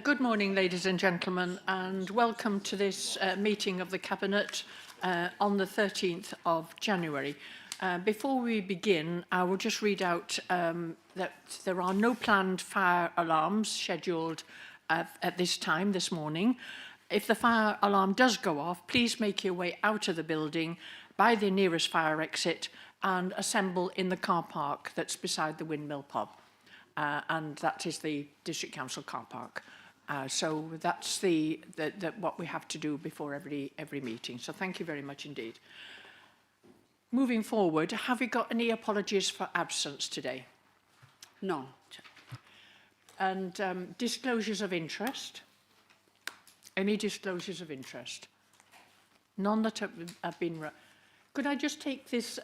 Good morning, ladies and gentlemen, and welcome to this meeting of the Cabinet on the 13th of January. Before we begin, I will just read out that there are no planned fire alarms scheduled at this time this morning. If the fire alarm does go off, please make your way out of the building by the nearest fire exit and assemble in the car park that's beside the Windmill Pub. And that is the District Council car park. So that's what we have to do before every meeting. So thank you very much indeed. Moving forward, have we got any apologies for absence today? No. And disclosures of interest? Any disclosures of interest? None that have been... Could I just take this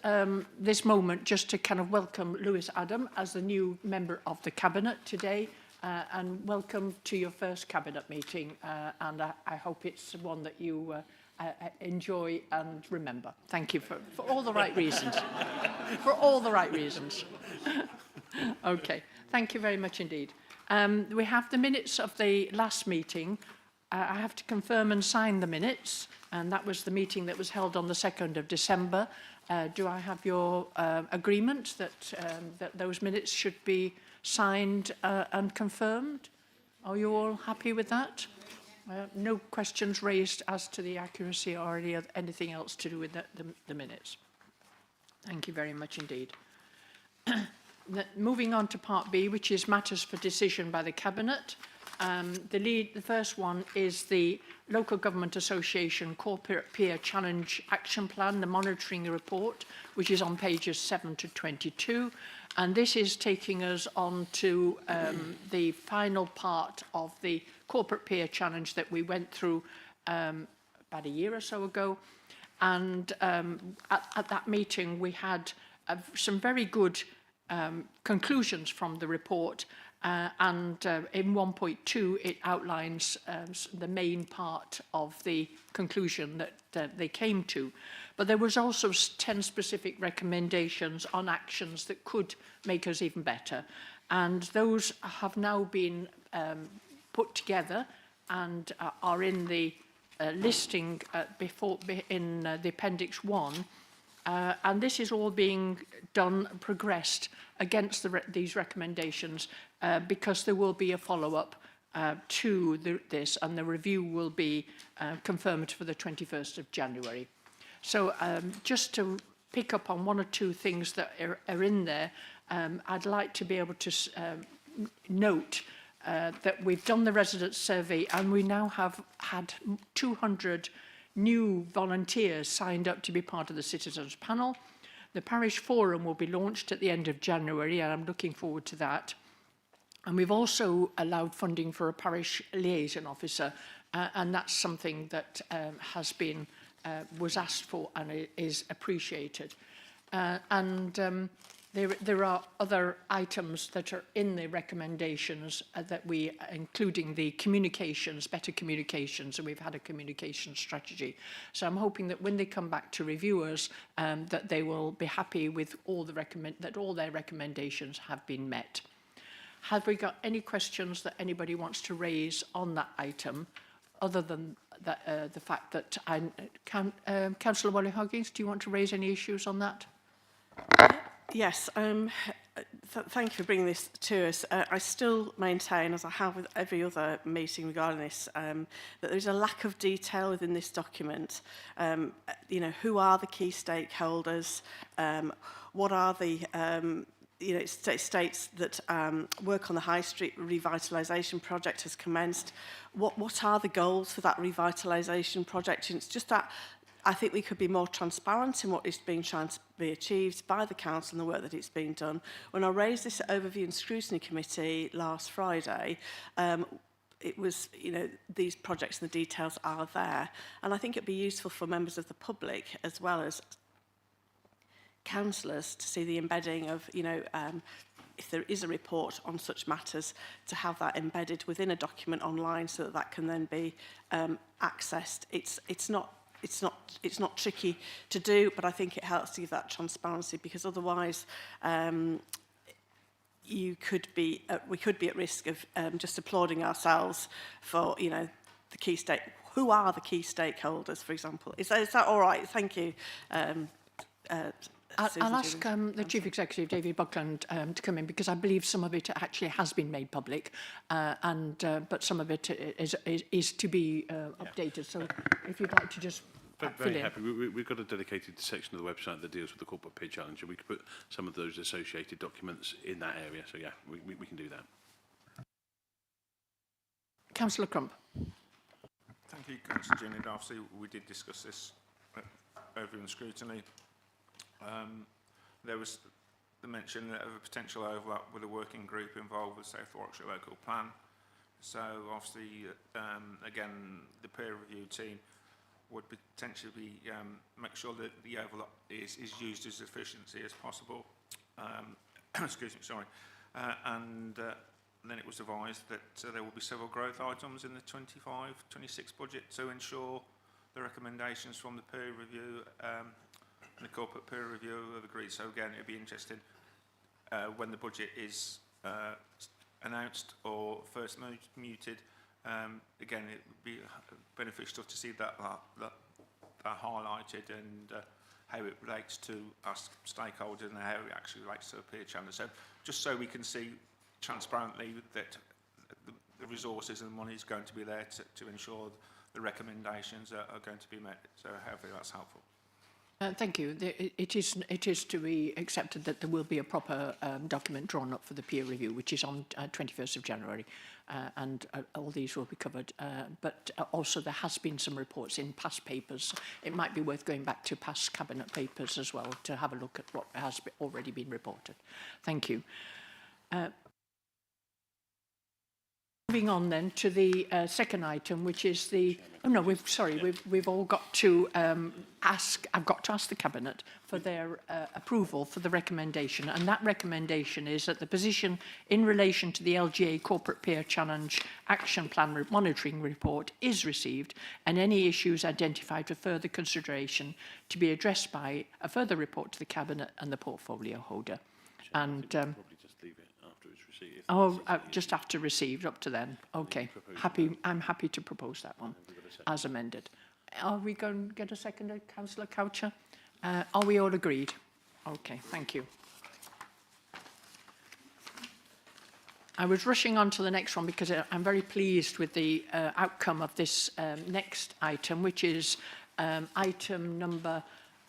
this moment just to kind of welcome Lewis Adam as the new member of the Cabinet today, and welcome to your first Cabinet meeting, and I hope it's one that you enjoy and remember. Thank you for all the right reasons. For all the right reasons. Okay, thank you very much indeed. We have the minutes of the last meeting. I have to confirm and sign the minutes, and that was the meeting that was held on the 2nd of December. Do I have your agreement that those minutes should be signed and confirmed? Are you all happy with that? No questions raised as to the accuracy or anything else to do with the minutes. Thank you very much indeed. Moving on to Part B, which is matters for decision by the Cabinet. The first one is the Local Government Association Corporate Peer Challenge Action Plan, the monitoring report, which is on pages 7 to 22. And this is taking us on to the final part of the Corporate Peer Challenge that we went through about a year or so ago. And at that meeting, we had some very good conclusions from the report. And in 1.2, it outlines the main part of the conclusion that they came to. But there was also 10 specific recommendations on actions that could make us even better. And those have now been put together and are in the listing in the Appendix 1. And this is all being done, progressed against these recommendations because there will be a follow-up to this, and the review will be confirmed for the 21st of January. So just to pick up on one or two things that are in there, I'd like to be able to note that we've done the resident survey and we now have had 200 new volunteers signed up to be part of the Citizens Panel. The Parish Forum will be launched at the end of January, and I'm looking forward to that. And we've also allowed funding for a Parish Liaison Officer, and that's something that was asked for and is appreciated. There are other items that are in the recommendations including the communications, better communications, and we've had a communication strategy. So I'm hoping that when they come back to review us, that they will be happy with that all their recommendations have been met. Have we got any questions that anybody wants to raise on that item, other than the fact that Councillor Wally-Hoggins, do you want to raise any issues on that? Yes, thank you for bringing this to us. I still maintain, as I have with every other meeting regarding this, that there's a lack of detail within this document. Who are the key stakeholders? What are the it states that work on the High Street revitalisation project has commenced. What are the goals for that revitalisation project? And it's just that I think we could be more transparent in what is being trying to be achieved by the council and the work that it's being done. When I raised this at Overview and Scrutiny Committee last Friday, it was, these projects and the details are there. And I think it'd be useful for members of the public as well as councillors to see the embedding of, if there is a report on such matters, to have that embedded within a document online so that can then be accessed. It's not tricky to do, but I think it helps to give that transparency, because otherwise we could be at risk of just applauding ourselves for, you know, the key who are the key stakeholders, for example. Is that all right? Thank you. I'll ask the Chief Executive, David Buckland, to come in, because I believe some of it actually has been made public, but some of it is to be updated. So if you'd like to just Very happy. We've got a dedicated section of the website that deals with the Corporate Peer Challenge, and we could put some of those associated documents in that area. So yeah, we can do that. Councillor Crump. Thank you, Councillor Ginny. Obviously, we did discuss this over in scrutiny. There was the mention of a potential overlap with a working group involved with South Warwickshire Local Plan. So obviously, again, the peer review team would potentially be, make sure that the overlap is used as efficiently as possible. Excuse me, sorry. And then it was advised that there will be several growth items in the 25-26 budget to ensure the recommendations from the peer review and the corporate peer review have agreed. So again, it'd be interesting when the budget is announced or first muted. Again, it would be beneficial to see that highlighted and how it relates to us stakeholders and how it actually relates to a peer challenge. So just so we can see transparently that the resources and the money is going to be there to ensure the recommendations are going to be met. So hopefully that's helpful. Thank you. It is to be accepted that there will be a proper document drawn up for the peer review, which is on 21st of January, and all these will be covered. But also there has been some reports in past papers. It might be worth going back to past Cabinet papers as well to have a look at what has already been reported. Thank you. Moving on then to the second item, which is the... Oh no, we've all got to I've got to ask the Cabinet for their approval for the recommendation, and that recommendation is that the position in relation to the LGA Corporate Peer Challenge Action Plan Monitoring Report is received, and any issues identified for further consideration to be addressed by a further report to the Cabinet and the portfolio holder. And probably just leave it after it's received. just after received, up to then. Okay, I'm happy to propose that one as amended. Are we going to get a second, Councillor Coucher? Are we all agreed? Okay, thank you. I was rushing on to the next one because I'm very pleased with the outcome of this next item, which is item number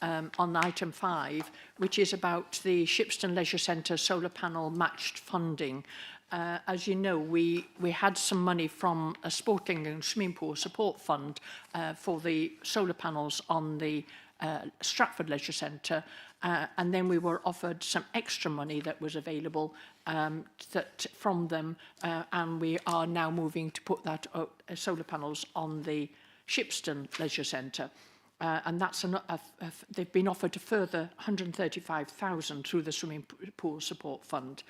on item 5, which is about the Shipston Leisure Centre solar panel matched funding. As you know, we had some money from a sporting and swimming pool support fund for the solar panels on the Stratford Leisure Centre, and then we were offered some extra money that was available from them, and we are now moving to put that solar panels on the Shipston Leisure Centre. And that's they've been offered a further 135,000 through the swimming pool support fund.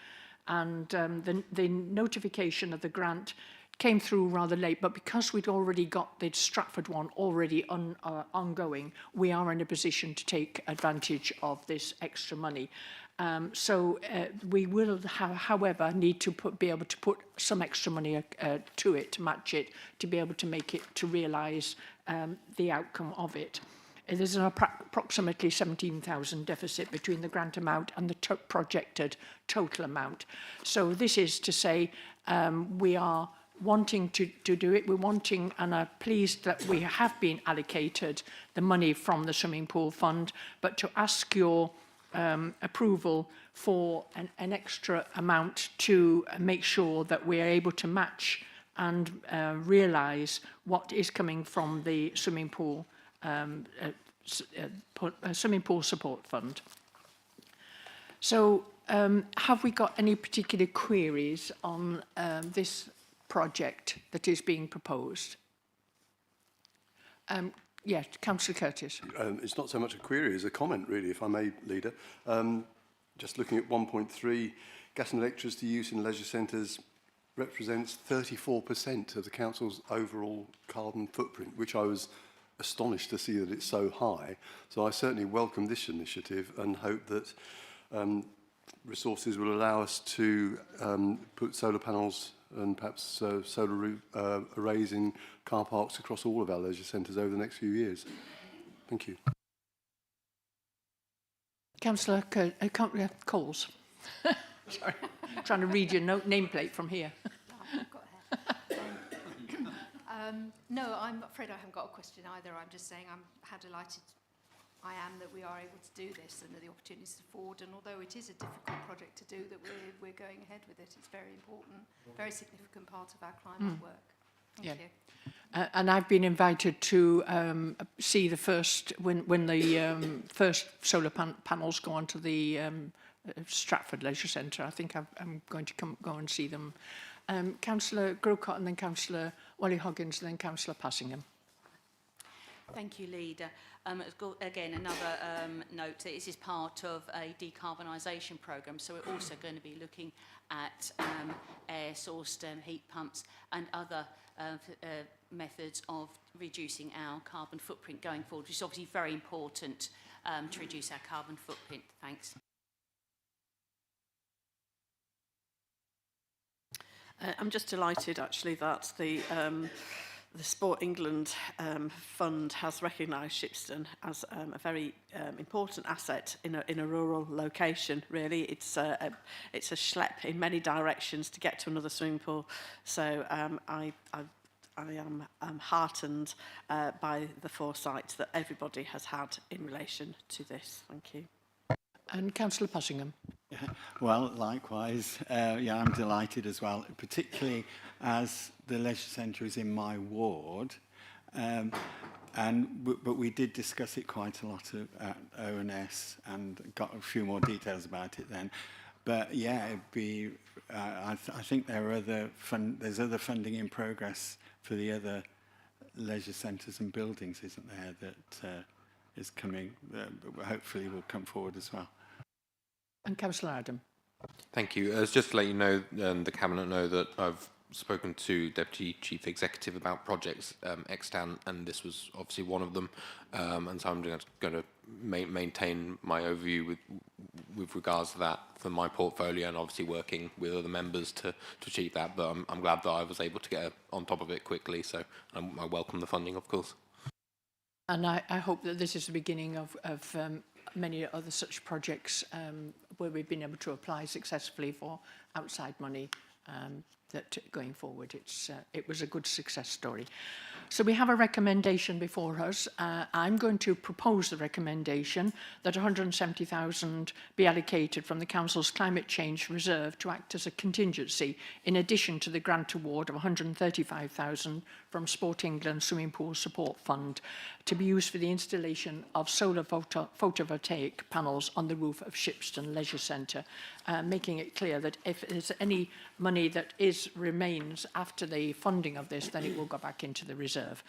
And the notification of the grant came through rather late, but because we'd already got the Stratford one already ongoing, we are in a position to take advantage of this extra money. So we will, however, need to be able to put some extra money to it, to match it, to be able to make it, to realise the outcome of it. There's an approximately 17,000 deficit between the grant amount and the projected total amount. So this is to say we are wanting to do it. We're wanting and are pleased that we have been allocated the money from the swimming pool fund, but to ask your approval for an extra amount to make sure that we are able to match and realise what is coming from the swimming pool support fund. So have we got any particular queries on this project that is being proposed? Yes, Councillor Curtis. It's not so much a query as a comment, really, if I may, Leader. Just looking at 1.3, gas and electricity use in leisure centres represents 34% of the council's overall carbon footprint, which I was astonished to see that it's so high. So I certainly welcome this initiative and hope that resources will allow us to put solar panels and perhaps solar arrays in car parks across all of our leisure centres over the next few years. Thank you. Councillor Coles. Sorry, trying to read your nameplate from here. No, I'm afraid I haven't got a question either. I'm just saying how delighted I am that we are able to do this and that the opportunities to forward. And although it is a difficult project to do, that we're going ahead with it. It's very important, very significant part of our climate work. Thank you. And I've been invited to see the first, when the first solar panels go onto the Stratford Leisure Centre. I think I'm going to go and see them. Councillor Grocott, and then Councillor Wally Hoggins, and then Councillor Passingham. Thank you, Leader. Again, another note, this is part of a decarbonisation programme, so we're also going to be looking at air-sourced heat pumps and other methods of reducing our carbon footprint going forward, which is obviously very important to reduce our carbon footprint. Thanks. I'm just delighted, actually, that the Sport England fund has recognised Shipston as a very important asset in a rural location. Really, it's a schlep in many directions to get to another swimming pool. So I am heartened by the foresight that everybody has had in relation to this. Thank you. And Councillor Passingham. Yeah, well, likewise, yeah, I'm delighted as well, particularly as the leisure centre is in my ward, but we did discuss it quite a lot at ONS and got a few more details about it then. But yeah, it'd be, I think there's other funding in progress for the other leisure centres and buildings, isn't there, that is coming, hopefully will come forward as well. And Councillor Adam. Thank you. Just to let you know, the Cabinet know that I've spoken to Deputy Chief Executive about projects extant, and this was obviously one of them. And so I'm going to maintain my overview with regards to that for my portfolio, and obviously working with other members to achieve that. But I'm glad that I was able to get on top of it quickly. So I welcome the funding, of course. And I hope that this is the beginning of many other such projects where we've been able to apply successfully for outside money that going forward. It was a good success story. So we have a recommendation before us. I'm going to propose the recommendation that 170,000 be allocated from the Council's Climate Change Reserve to act as a contingency, in addition to the grant award of 135,000 from Sport England Swimming Pool Support Fund, to be used for the installation of solar photovoltaic panels on the roof of Shipston Leisure Centre, making it clear that if there's any money that remains after the funding of this, then it will go back into the reserve.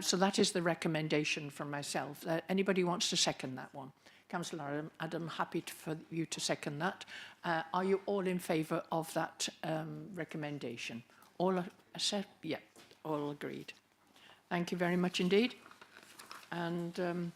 So that is the recommendation from myself. Anybody wants to second that one? Councillor Adam, happy for you to second that. Are you all in favour of that recommendation? All yeah, all agreed. Thank you very much indeed. And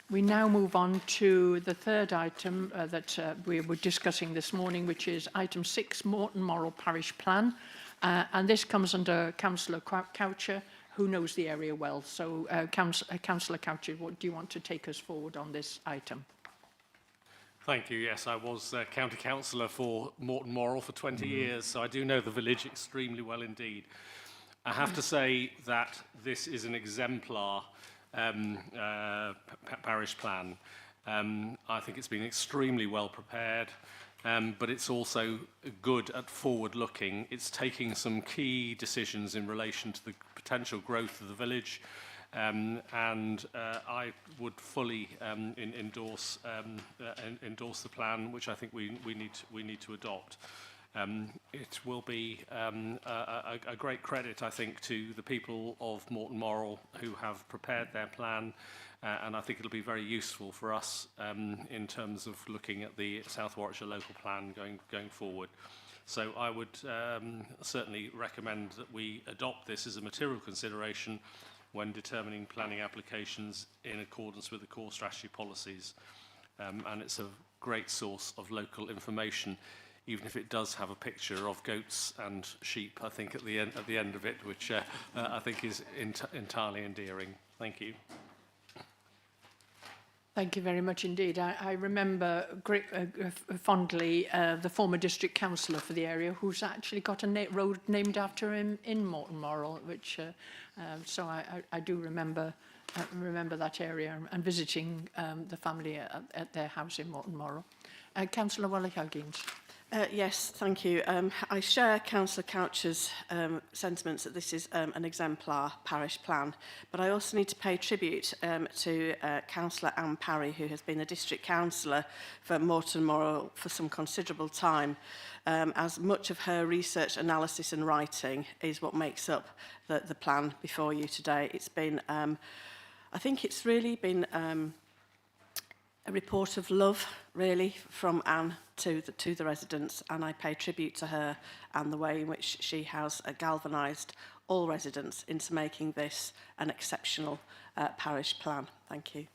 we now move on to the third item that we were discussing this morning, which is item 6, Morton Morrell Parish Plan. And this comes under Councillor Coucher, who knows the area well. So, Councillor Coucher, what do you want to take us forward on this item? Thank you. Yes, I was county councillor for Morton Morrell for 20 years, so I do know the village extremely well indeed. I have to say that this is an exemplar parish plan. I think it's been extremely well prepared, but it's also good at forward looking. It's taking some key decisions in relation to the potential growth of the village, and I would fully endorse the plan, which I think we need to adopt. It will be a great credit, I think, to the people of Morton Morrell who have prepared their plan, and I think it'll be very useful for us in terms of looking at the South Warwickshire local plan going forward. So I would certainly recommend that we adopt this as a material consideration when determining planning applications in accordance with the core strategy policies. And it's great source of local information, even if it does have a picture of goats and sheep, I think, at the end of it, which I think is entirely endearing. Thank you. Thank you very much indeed. I remember fondly the former district councillor for the area, who's actually got a road named after him in Morton Moral, which so I do remember that area and visiting the family at their house in Morton Moral. Councillor Wallace-Huggins. Yes, thank you. I share Councillor Couch's sentiments that this is an exemplar parish plan, but I also need to pay tribute to Councillor Anne Parry, who has been the district councillor for Morton Moral for some considerable time, as much of her research, analysis and writing is what makes up the plan before you today. It's been, I think it's really been a report of love, really, from Anne to the residents, and I pay tribute to her and the way in which she has galvanised all residents into making this an exceptional parish plan. Thank you.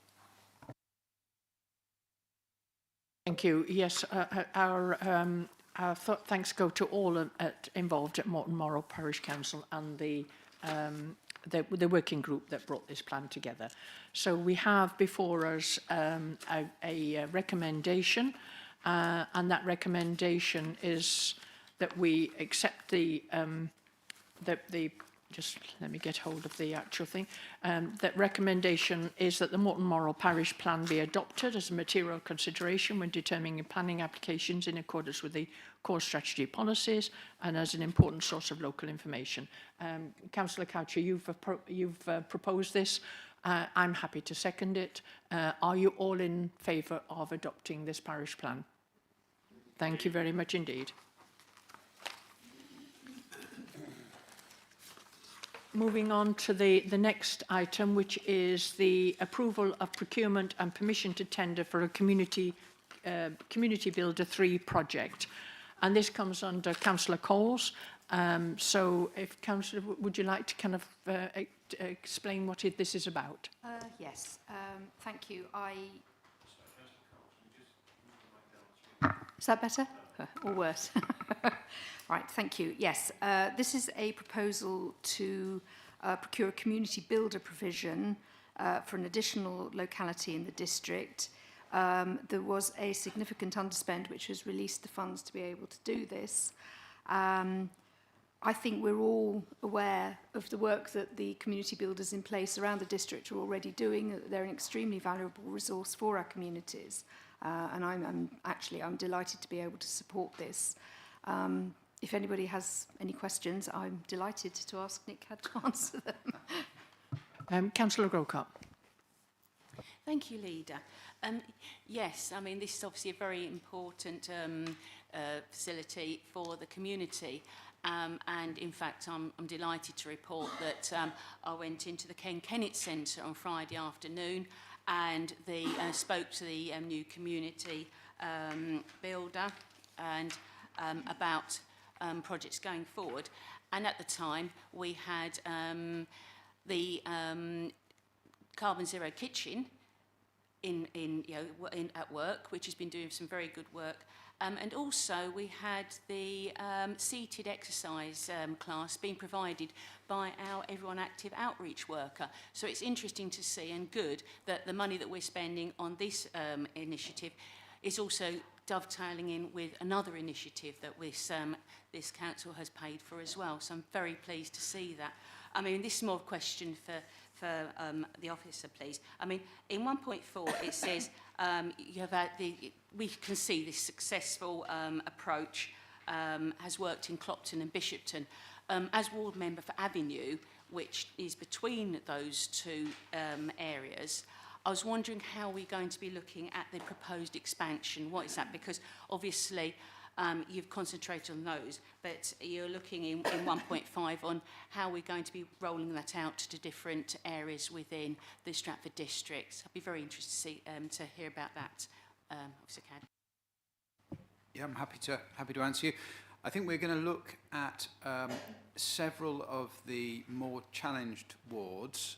Thank you. Yes, our thanks go to all involved at Morton Moral Parish Council and the working group that brought this plan together. So we have before us a recommendation, and that recommendation is that we accept just let me get hold of the actual thing. That recommendation is that the Morton Moral Parish Plan be adopted as a material consideration when determining planning applications in accordance with the core strategy policies and as an important source of local information. Councillor Coucher, you've proposed this. I'm happy to second it. Are you all in favour of adopting this parish plan? Thank you very much indeed. Moving on to the next item, which is the approval of procurement and permission to tender for a Community Builder 3 project. And this comes under Councillor Coles. So if Councillor, would you like to kind of explain what this is about? Yes, thank you. Is that better? Or worse? Right, thank you. Yes, this is a proposal to procure a community builder provision for an additional locality in the district. There was a significant underspend which has released the funds to be able to do this. I think we're all aware of the work that the community builders in place around the district are already doing. They're an extremely valuable resource for our communities. And I'm delighted to be able to support this. If anybody has any questions, I'm delighted to ask Nick Had to answer them. Councillor Grocott. Thank you, Leader. Yes, I mean, this is obviously a very important facility for the community. And in fact, I'm delighted to report that I went into the Ken Kennett Centre on Friday afternoon and spoke to the new community builder and about projects going forward. And at the time, we had the Carbon Zero Kitchen at work, which has been doing some very good work. And also we had the seated exercise class being provided by our Everyone Active outreach worker. So it's interesting to see and good that the money that we're spending on this initiative is also dovetailing in with another initiative that this council has paid for as well. So I'm very pleased to see that. I mean, this is more of a question for the officer, please. I mean, in 1.4 it says you have had we can see this successful approach has worked in Clopton and Bishopton. As ward member for Avenue, which is between those two areas, I was wondering how we're going to be looking at the proposed expansion. What is that? Because obviously you've concentrated on those, but you're looking in 1.5 on how we're going to be rolling that out to different areas within the Stratford district. I'd be very interested to hear about that, Officer Caddy. Yeah, I'm happy to answer you. I think we're going to look at several of the more challenged wards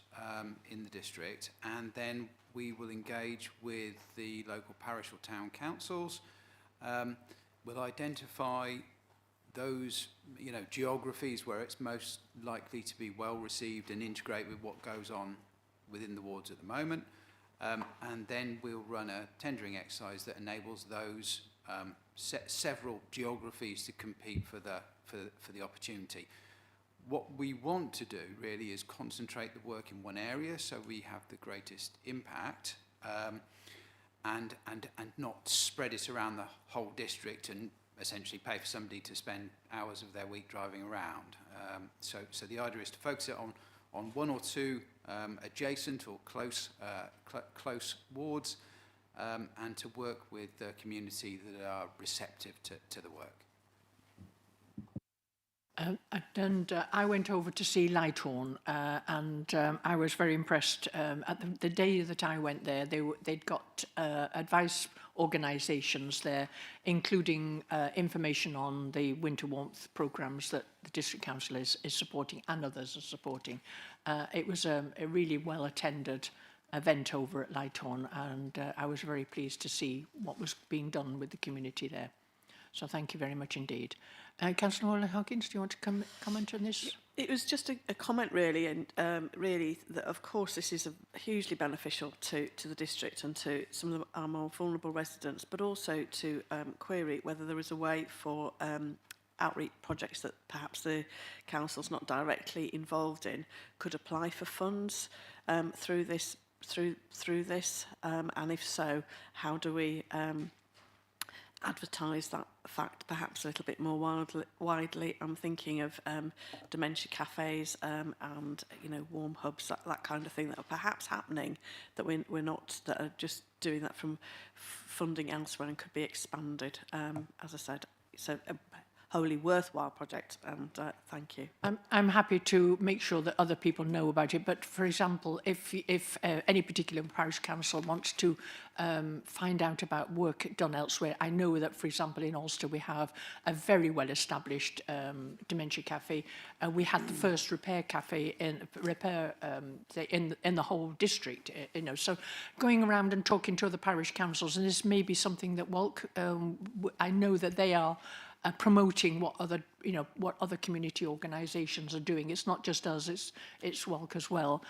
in the district, and then we will engage with the local parish or town councils. We'll identify those, geographies where it's most likely to be well received and integrate with what goes on within the wards at the moment. And then we'll run a tendering exercise that enables those several geographies to compete for the opportunity. What we want to do really is concentrate the work in one area so we have the greatest impact, and not spread it around the whole district and essentially pay for somebody to spend hours of their week driving around. So the idea is to focus it on one or two adjacent or close wards, and to work with the community that are receptive to the work. I went over to see Lighthorn, and I was very impressed. At the day that I went there, they'd got advice organisations there, including information on the winter warmth programmes that the District Council is supporting and others are supporting. It was a really well-attended event over at Lighthorn, and I was very pleased to see what was being done with the community there. So thank you very much indeed. Councillor Hawkins, do you want to comment on this? It was just a comment really, and really that of course this is hugely beneficial to the district and to some of our more vulnerable residents, but also to query whether there is a way for outreach projects that perhaps the council's not directly involved in could apply for funds through this, and if so, how do we advertise that fact perhaps a little bit more widely? I'm thinking of dementia cafes and warm hubs, that kind of thing that are perhaps happening, that we're not, that are just doing that from funding elsewhere and could be expanded. As I said, it's a wholly worthwhile project, and thank you. I'm happy to make sure that other people know about it, but for example, if any particular parish council wants to find out about work done elsewhere, I know that, for example, in Ulster we have a very well established dementia cafe. We had the first repair cafe in the whole district, so going around and talking to other parish councils, and this may be something that WALC, I know that they are promoting what other community organisations are doing. It's not just us; it's WALC as well.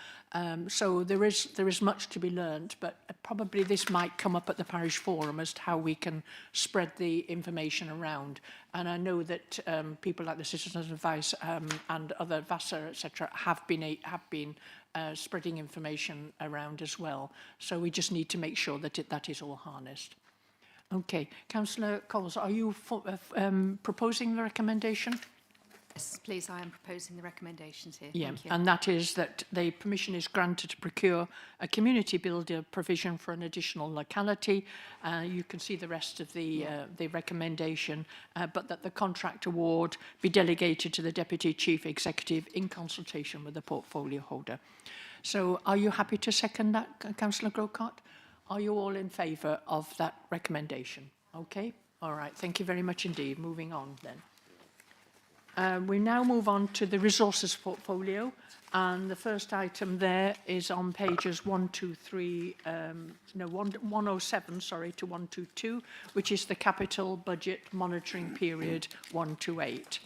So there is much to be learned, but probably this might come up at the parish forum as to how we can spread the information around. And I know that people like the Citizens Advice and other VASA, etc., have been spreading information around as well. So we just need to make sure that that is all harnessed. Okay, Councillor Coles, are you proposing the recommendation? Yes, please, I am proposing the recommendations here. Yeah, Thank you. and that is that the permission is granted to procure a community builder provision for an additional locality. You can see the rest of the recommendation, but that the contract award be delegated to the Deputy Chief Executive in consultation with the portfolio holder. So are you happy to second that, Councillor Grocott? Are you all in favour of that recommendation? Okay, all right, thank you very much indeed. Moving on then. We now move on to the resources portfolio, and the first item there is on pages 107, sorry, to 122, which is the capital budget monitoring period 128.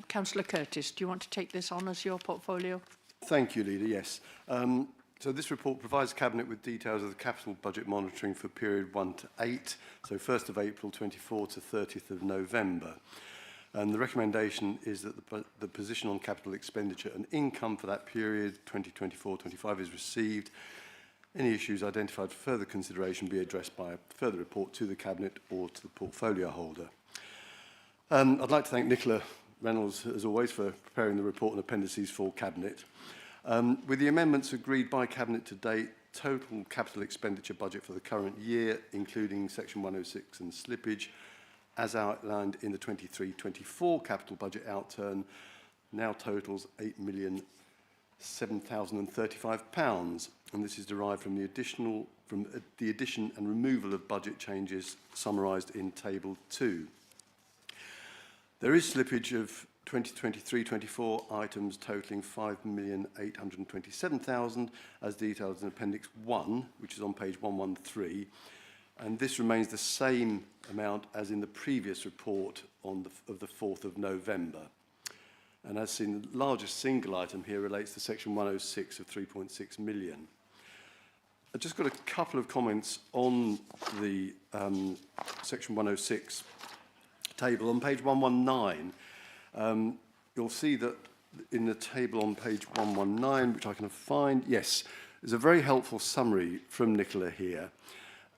Councillor Curtis, do you want to take this on as your portfolio? Thank you, Leader, yes. So this report provides Cabinet with details of the capital budget monitoring for period 1 to 8, so 1st of April 24 to 30th of November. And the recommendation is that the position on capital expenditure and income for that period, 2024-25, is received. Any issues identified for further consideration be addressed by a further report to the Cabinet or to the portfolio holder. I'd like to thank Nicola Reynolds, as always, for preparing the report and appendices for Cabinet. With the amendments agreed by Cabinet to date, total capital expenditure budget for the current year, including Section 106 and slippage, as outlined in the 23-24 capital budget outturn, now totals £8,007,035, and this is derived from the addition and removal of budget changes summarised in Table 2. There is slippage of 2023-24 items totalling 5,827,000 as detailed in Appendix 1, which is on page 113. And this remains the same amount as in the previous report of the 4th of November. And as seen, the largest single item here relates to section 106 of 3.6 million. I've just got a couple of comments on the section 106 table. On page 119, you'll see that in the table on page 119, which I can find, yes, there's a very helpful summary from Nicola here.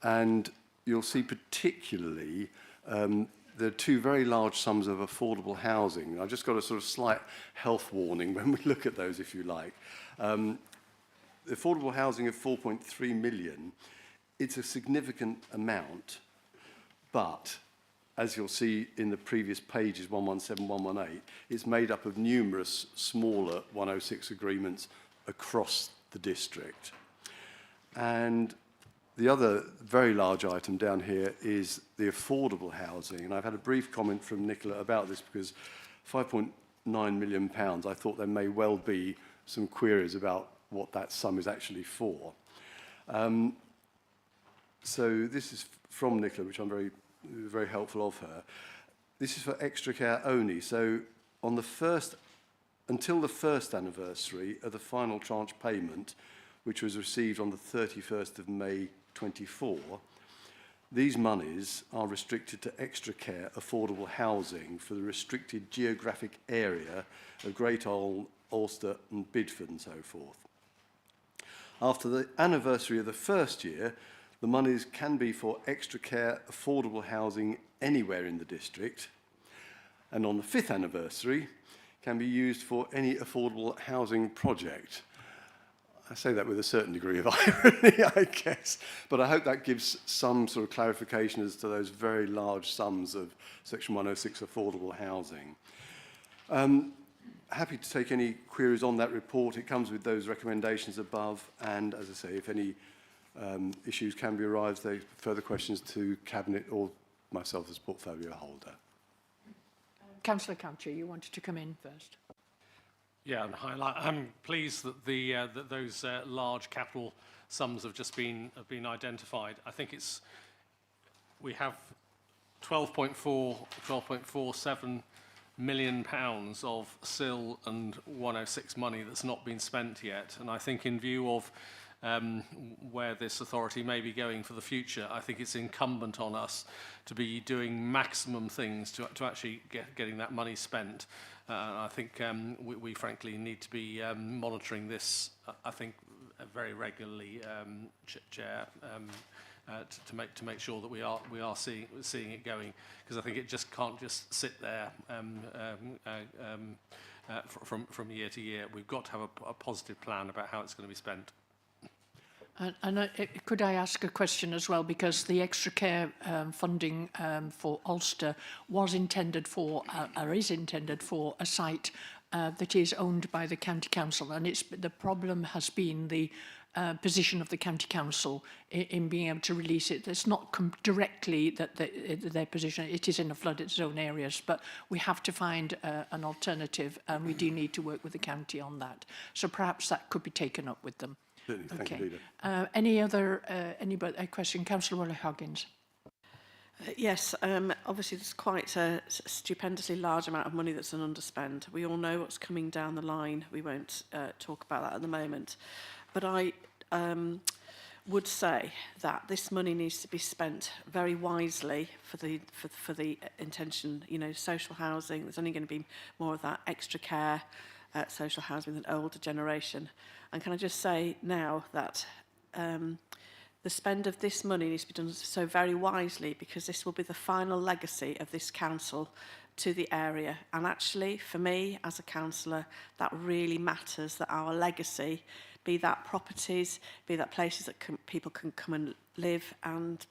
And you'll see particularly there are two very large sums of affordable housing. I've just got a sort of slight health warning when we look at those, if you like. The affordable housing of 4.3 million, it's a significant amount, but as you'll see in the previous pages, 117, 118, it's made up of numerous smaller 106 agreements across the district. And the other very large item down here is the affordable housing. And I've had a brief comment from Nicola about this because £5.9 million, I thought there may well be some queries about what that sum is actually for. So this is from Nicola, which I'm very helpful of her. This is for extra care only. So on the until the first anniversary of the final tranche payment, which was received on the 31st of May 24, these monies are restricted to extra care affordable housing for the restricted geographic area of Great Ulster and Bidford and so forth. After the anniversary of the first year, the monies can be for extra care affordable housing anywhere in the district, and on the 5th anniversary can be used for any affordable housing project. I say that with a certain degree of irony, I guess, but I hope that gives some sort of clarification as to those very large sums of Section 106 affordable housing. Happy to take any queries on that report. It comes with those recommendations above, and as I say, if any issues can be raised, further questions to Cabinet or myself as portfolio holder. Councillor Coucher, you wanted to come in first. Yeah, and I'm pleased that that those large capital sums have just been identified. I think we have 12.47 million pounds of SIL and 106 money that's not been spent yet, and I think in view of where this authority may be going for the future, I think it's incumbent on us to be doing maximum things to actually getting that money spent. I think we frankly need to be monitoring this, I think, very regularly, Chair, to make sure that we are seeing it going, because I think it just can't just sit there from year to year. We've got to have a positive plan about how it's going to be spent. And could I ask a question as well, because the extra care funding for Ulster was intended for, or is intended for, a site that is owned by the County Council, and the problem has been the position of the County Council in being able to release it. It's not directly that their position, it is in a flooded zone areas, but we have to find an alternative, and we do need to work with the county on that. So perhaps that could be taken up with them. Thank you, Leader. Any other question? Councillor Rowley-Hoggins. Yes, obviously there's quite a stupendously large amount of money that's an underspend. We all know what's coming down the line. We won't talk about that at the moment. But I would say that this money needs to be spent very wisely for the intention, social housing. There's only going to be more of that extra care social housing with an older generation. And can I just say now that the spend of this money needs to be done so very wisely, because this will be the final legacy of this council to the area. And actually, for me as a councillor, that really matters, that our legacy, be that properties, be that places that people can come and live and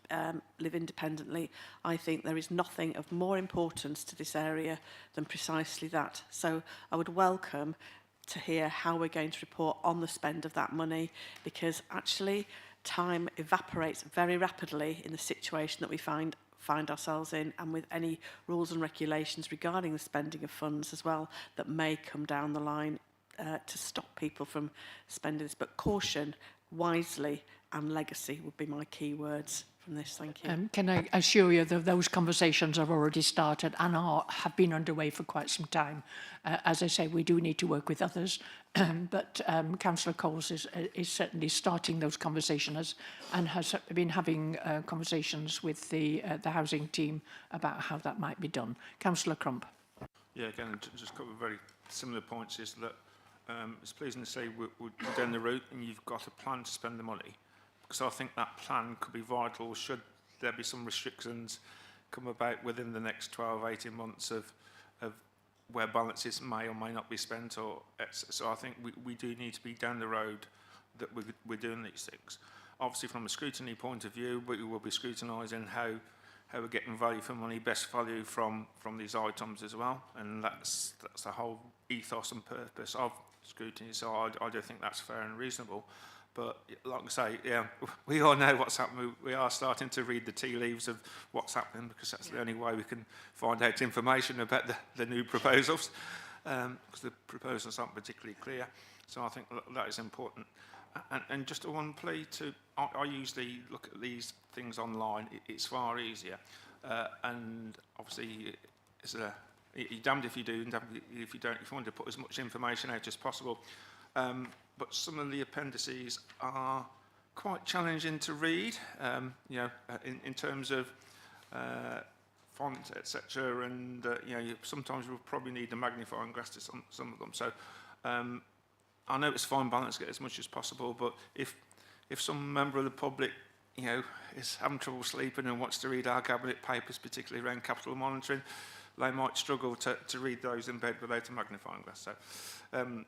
live independently. I think there is nothing of more importance to this area than precisely that. So I would welcome to hear how we're going to report on the spend of that money, because actually time evaporates very rapidly in the situation that we find find ourselves in, and with any rules and regulations regarding the spending of funds as well that may come down the line to stop people from spending this. But caution, wisely, and legacy would be my key words from this. Thank you. Can I assure you that those conversations have already started and have been underway for quite some time. As I say, we do need to work with others, but Councillor Coles is certainly starting those conversations and has been having conversations with the housing team about how that might be done. Councillor Crump. Yeah, again, just a couple of very similar points is that it's pleasing to say we're down the route and you've got a plan to spend the money, because I think that plan could be vital should there be some restrictions come about within the next 12, 18 months of where balances may or may not be spent. So I think we do need to be down the road that we're doing these things. Obviously, from a scrutiny point of view, we will be scrutinising how we're getting value for money, best value from these items as well, and that's the whole ethos and purpose of scrutiny. So I do think that's fair and reasonable. But like I say, yeah, we all know what's happening. We are starting to read the tea leaves of what's happening, because that's the only way we can find out information about the new proposals, because the proposals aren't particularly clear. So I think that is important. And just one plea to, I usually look at these things online. It's far easier. And obviously, you're damned if you do and damned if you don't. If you want to put as much information out as possible. But some of the appendices are quite challenging to read, in terms of font, etc. And sometimes we'll probably need a magnifying glass to some of them. So I know it's fine balance, get as much as possible. But if some member of the public, is having trouble sleeping and wants to read our cabinet papers, particularly around capital monitoring, they might struggle to read those in bed without a magnifying glass. So.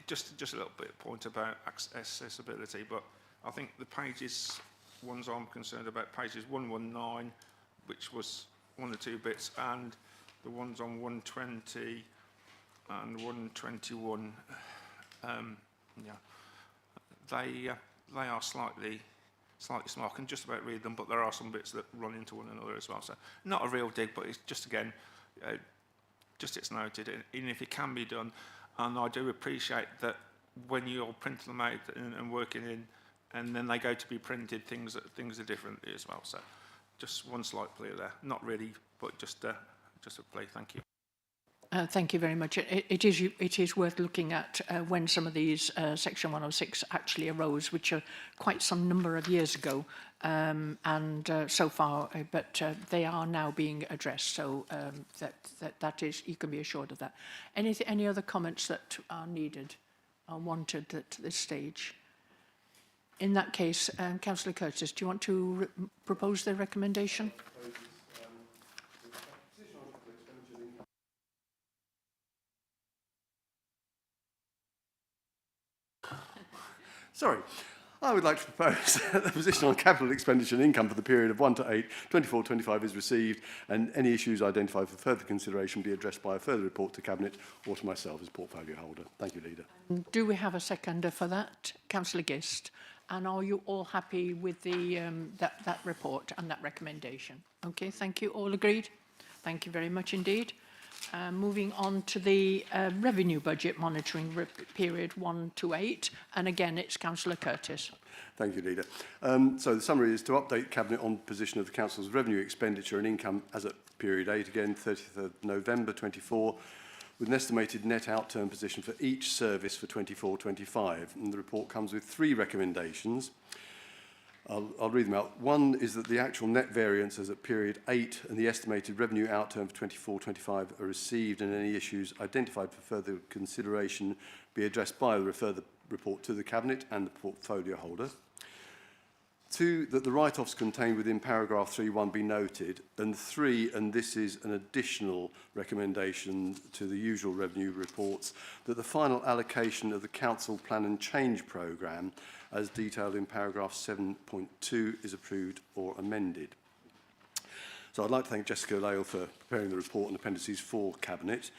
Just a little bit of point about accessibility, but I think the ones I'm concerned about, pages 119, which was one or two bits, and the ones on 120 and 121, they are slightly small. I can just about read them, but there are some bits that run into one another as well. So not a real dig, but it's just, again, it's noted, even if it can be done. And I do appreciate that when you're printing them out and working in, and then they go to be printed, things are different as well. So just one slight plea there. Not really, but just a plea. Thank you. Thank you very much. It is worth looking at when some of these Section 106 actually arose, which are quite some number of years ago, and so far, but they are now being addressed. So that is, you can be assured of that. Any other comments that are needed, are wanted at this stage? In that case, Councillor Curtis, do you want to propose the recommendation? Sorry. I would like to propose that the position on capital expenditure and income for the period of 1 to 8, 24-25 is received, and any issues identified for further consideration be addressed by a further report to Cabinet or to myself as portfolio holder. Thank you, Leader. Do we have a seconder for that? Councillor Gist. And are you all happy with the that report and that recommendation? Okay, thank you. All agreed? Thank you very much indeed. Moving on to the revenue budget monitoring period 1 to 8, and again it's Councillor Curtis. Thank you, Leader. So the summary is to update Cabinet on position of the Council's revenue expenditure and income as at period 8, again 30th November 24, with an estimated net outturn position for each service for 24-25. And the report comes with 3 recommendations. I'll read them out. One is that the actual net variances at period 8 and the estimated revenue outturn for 24-25 are received, and any issues identified for further consideration be addressed by the further report to the Cabinet and the portfolio holder. 2, that the write-offs contained within paragraph 3.1 be noted. And 3, and this is an additional recommendation to the usual revenue reports, that the final allocation of the Council Plan and Change programme, as detailed in paragraph 7.2, is approved or amended. So I'd like to thank Jessica Lale for preparing the report and appendices for Cabinet.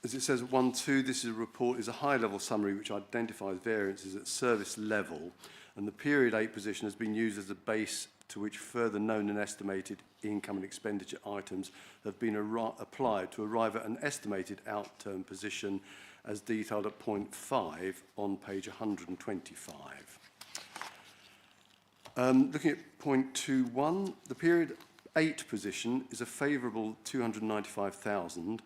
As it says at 1.2, this report is a high-level summary which identifies variances at service level, and the period 8 position has been used as a base to which further known and estimated income and expenditure items have been applied to arrive at an estimated outturn position as detailed at point 5 on page 125. Looking at point 2.1, the period 8 position is a favourable 295,000,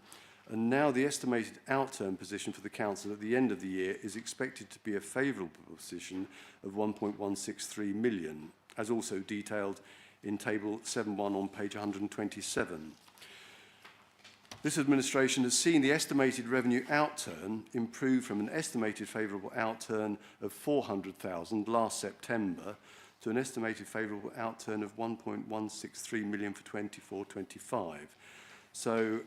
and now the estimated outturn position for the council at the end of the year is expected to be a favourable position of 1.163 million, as also detailed in table 7.1 on page 127. This administration has seen the estimated revenue outturn improve from an estimated favourable outturn of 400,000 last September to an estimated favourable outturn of 1.163 million for 24-25. So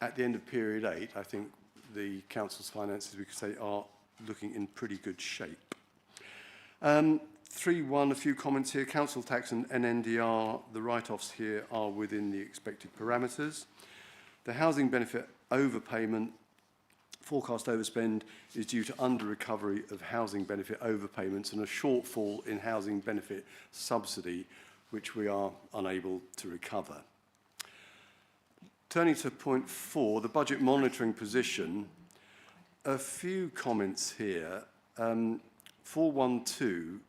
at the end of period 8, I think the council's finances, we could say, are looking in pretty good shape. 3.1, a few comments here. Council tax and NNDR, the write-offs here are within the expected parameters. The housing benefit overpayment, forecast overspend, is due to under-recovery of housing benefit overpayments and a shortfall in housing benefit subsidy, which we are unable to recover. Turning to point 4, the budget monitoring position, a few comments here. 412,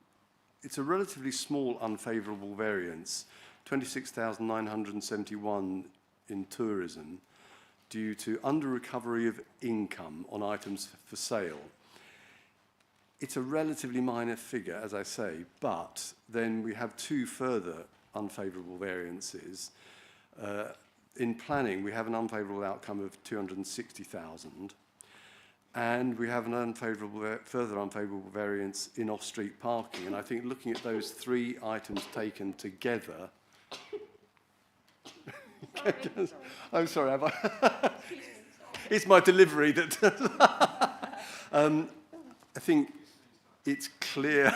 it's a relatively small unfavourable variance, 26,971 in tourism, due to under-recovery of income on items for sale. It's a relatively minor figure, as I say, but then we have 2 further unfavourable variances. In planning, we have an unfavourable outcome of 260,000, and we have an further unfavourable variance in off-street parking. And I think looking at those 3 items taken together, I'm sorry, have I? It's my delivery that. I think it's clear.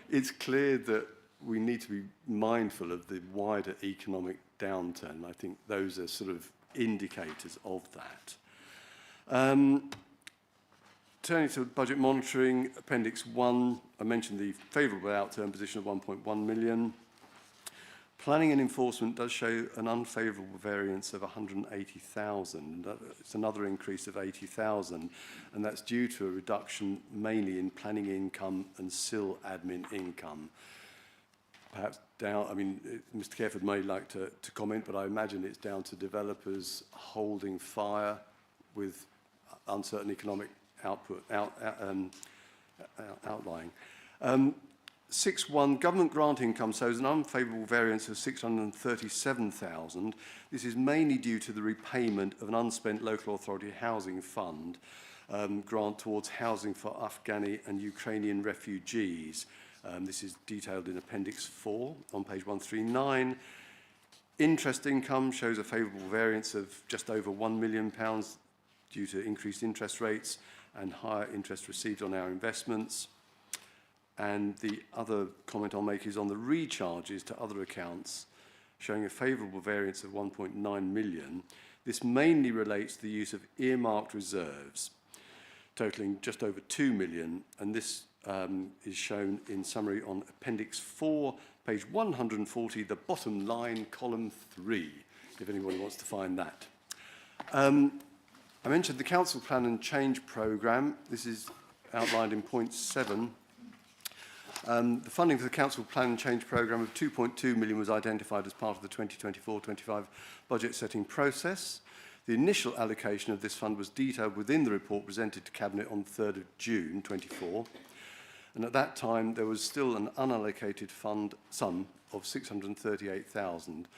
It's clear that we need to be mindful of the wider economic downturn. I think those are sort of indicators of that. Turning to budget monitoring, Appendix 1, I mentioned the favourable outturn position of 1.1 million. Planning and enforcement does show an unfavourable variance of 180,000. It's another increase of 80,000, and that's due to a reduction mainly in planning income and SIL admin income. Perhaps down, I mean, Mr. Careford may like to comment, but I imagine it's down to developers holding fire with uncertain economic outlying. 6.1, government grant income shows an unfavourable variance of 637,000. This is mainly due to the repayment of an unspent local authority housing fund grant towards housing for Afghani and Ukrainian refugees. This is detailed in Appendix 4 on page 139. Interest income shows a favourable variance of just over £1 million due to increased interest rates and higher interest received on our investments. And the other comment I'll make is on the recharges to other accounts, showing a favourable variance of 1.9 million. This mainly relates to the use of earmarked reserves, totalling just over 2 million, and this is shown in summary on Appendix 4, page 140, the bottom line, column 3, if anybody wants to find that. I mentioned the Council Plan and Change Programme. This is outlined in point 7. The funding for the Council Plan and Change Programme of 2.2 million was identified as part of the 2024-25 budget setting process. The initial allocation of this fund was detailed within the report presented to Cabinet on 3rd of June 24. And at that time, there was still an unallocated fund sum of 638,000,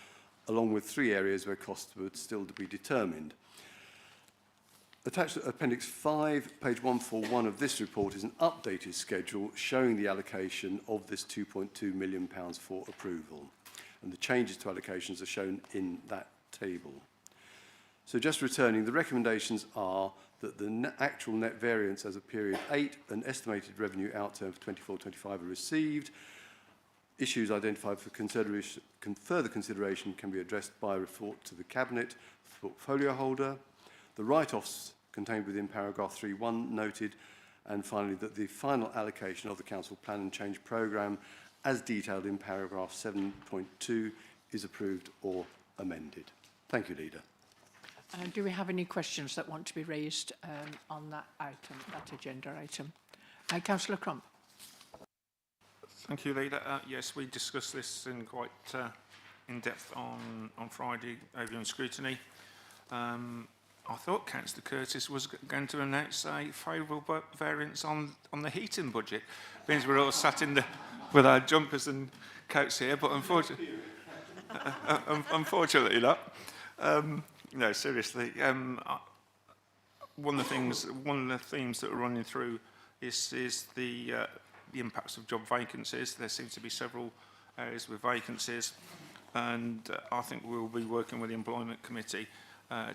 along with 3 areas where costs were still to be determined. Attached to Appendix 5, page 141 of this report is an updated schedule showing the allocation of this £2.2 million for approval. And the changes to allocations are shown in that table. So just returning, the recommendations are that the actual net variance as of period 8 and estimated revenue outturn for 24-25 are received. Issues identified for further consideration can be addressed by a report to the Cabinet portfolio holder. The write-offs contained within paragraph 3.1 noted, and finally that the final allocation of the Council Plan and Change Programme as detailed in paragraph 7.2 is approved or amended. Thank you, Leader. Do we have any questions that want to be raised on that item, that agenda item? Councillor Crump. Thank you, Leader. Yes, we discussed this in quite in depth on Friday over in scrutiny. I thought Councillor Curtis was going to announce a favourable variance on the heating budget. Means we're all sat in with our jumpers and coats here, but unfortunately, unfortunately not. No, seriously. One of the themes that are running through is the impacts of job vacancies. There seems to be several areas with vacancies, and I think we'll be working with the Employment Committee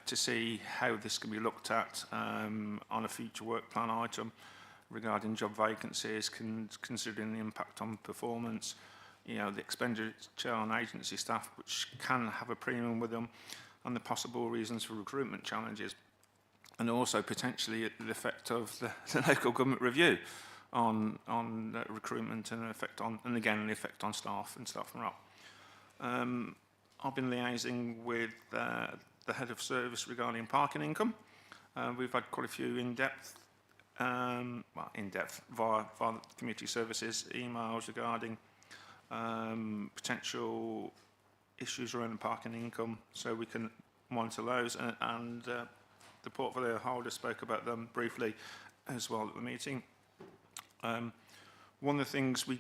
to see how this can be looked at on a future work plan item regarding job vacancies, considering the impact on performance, you know, the expenditure on agency staff, which can have a premium with them, and the possible reasons for recruitment challenges, and also potentially the effect of the local government review on recruitment and again the effect on staff and staff morale. I've been liaising with the head of service regarding parking income. We've had quite a few in-depth via community services emails regarding potential issues around parking income, so we can monitor those, and the portfolio holder spoke about them briefly as well at the meeting. One of the things we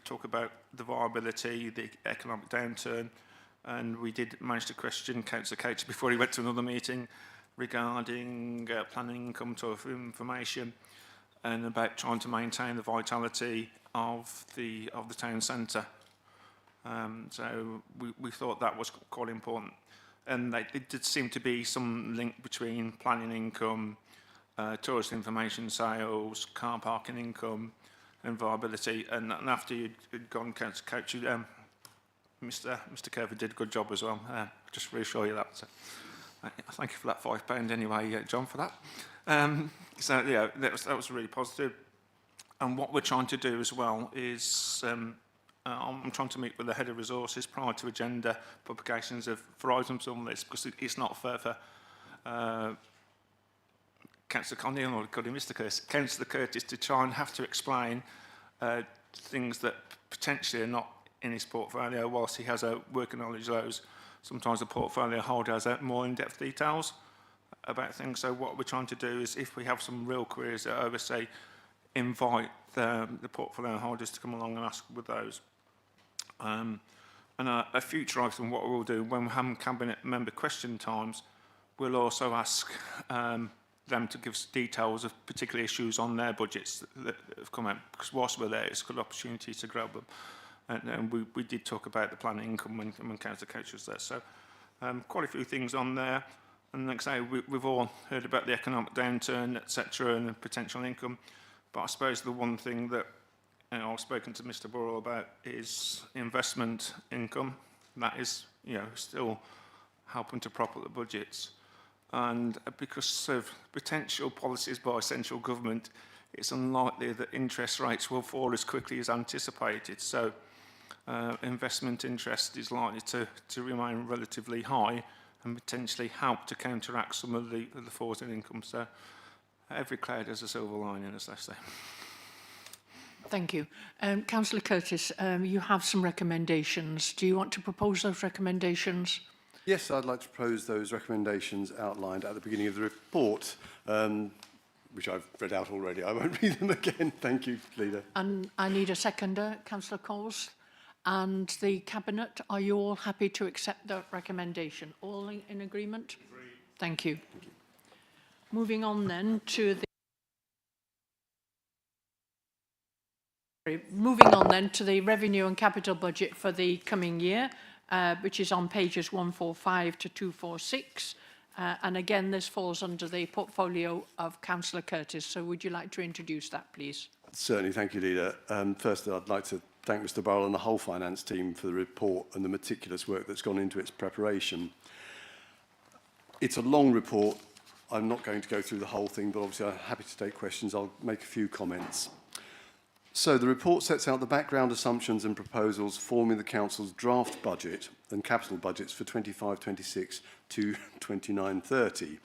talk about the viability, the economic downturn, and we did manage to question Councillor Cates before he went to another meeting regarding planning income to information and about trying to maintain the vitality of the town centre. So we thought that was quite important, and it did seem to be some link between planning income, tourist information sales, car parking income, and viability. And after you'd gone, Councillor Coach, Mr. Kerver did a good job as well. Just reassure you that. So, thank you for that £5 anyway, John, for that. So yeah, that was really positive. And what we're trying to do as well is I'm trying to meet with the head of resources prior to agenda publications for items on this, because it's not fair for Councillor Connery or Mr. Curtis, Councillor Curtis to try and have to explain things that potentially are not in his portfolio, whilst he has a working knowledge of those. Sometimes the portfolio holder has more in-depth details about things. So what we're trying to do is, if we have some real queries that over, say, invite the portfolio holders to come along and ask with those. And a future item, what we'll do when we have cabinet member question times, we'll also ask them to give us details of particular issues on their budgets that have come out, because whilst we're there, it's a good opportunity to grab them. And we did talk about the planning income when Councillor Coach was there. So quite a few things on there. And like I say, we've all heard about the economic downturn, etc., and the potential income. But I suppose the one thing that I've spoken to Mr. Burrell about is investment income. That is, still helping to prop up the budgets. And because of potential policies by central government, it's unlikely that interest rates will fall as quickly as anticipated. So investment interest is likely to remain relatively high and potentially help to counteract some of the falls in income. So every cloud has a silver lining, as they say. Thank you. Councillor Curtis, you have some recommendations. Do you want to propose those recommendations? Yes, I'd like to propose those recommendations outlined at the beginning of the report, which I've read out already. I won't read them again. Thank you, Leader. And I need a seconder, Councillor Coles. And the Cabinet, are you all happy to accept the recommendation? All in agreement? Agreed. Thank you. Thank you. Moving on then to the revenue and capital budget for the coming year, which is on pages 145 to 246. And again, this falls under the portfolio of Councillor Curtis. So would you like to introduce that, please? Certainly, thank you, Leader. First, I'd like to thank Mr. Burrell and the whole finance team for the report and the meticulous work that's gone into its preparation. It's a long report. I'm not going to go through the whole thing, but obviously I'm happy to take questions. I'll make a few comments. So the report sets out the background assumptions and proposals forming the Council's draft budget and capital budgets for 25-26 to 29-30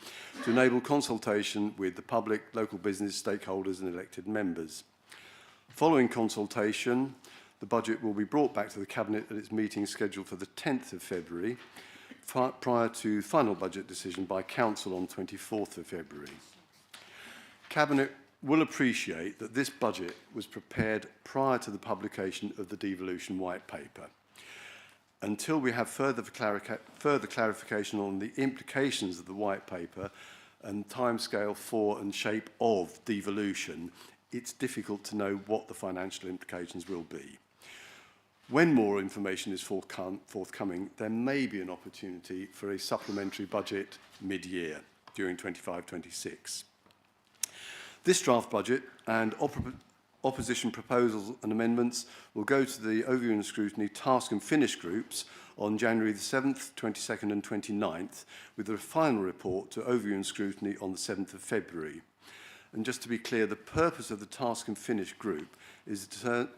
to enable consultation with the public, local business, stakeholders and elected members. Following consultation, the budget will be brought back to the Cabinet at its meeting scheduled for the 10th of February, prior to final budget decision by Council on 24th of February. Cabinet will appreciate that this budget was prepared prior to the publication of the devolution white paper. Until we have further clarification on the implications of the white paper and timescale for and shape of devolution, it's difficult to know what the financial implications will be. When more information is forthcoming, there may be an opportunity for a supplementary budget mid-year during 25-26. This draft budget and opposition proposals and amendments will go to the Overview and Scrutiny Task and Finish groups on January the 7th, 22nd and 29th, with the final report to Overview and Scrutiny on the 7th of February. And just to be clear, the purpose of the Task and Finish group is to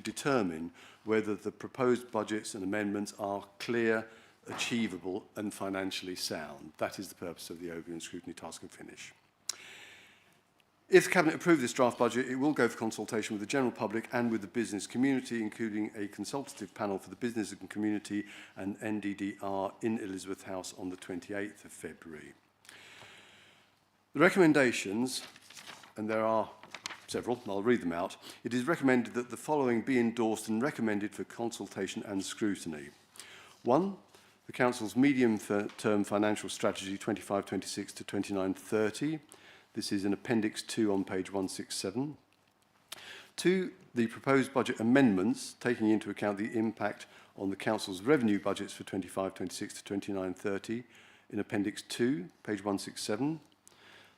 determine whether the proposed budgets and amendments are clear, achievable and financially sound. That is the purpose of the Overview and Scrutiny Task and Finish. If the Cabinet approves this draft budget, it will go for consultation with the general public and with the business community, including a consultative panel for the business and community and NDDR in Elizabeth House on the 28th of February. The recommendations, and there are several, I'll read them out. It is recommended that the following be endorsed and recommended for consultation and scrutiny. 1. The Council's medium-term financial strategy 25-26 to 29-30. This is in Appendix 2 on page 167. 2. The proposed budget amendments, taking into account the impact on the Council's revenue budgets for 25-26 to 29-30 in Appendix 2, page 167.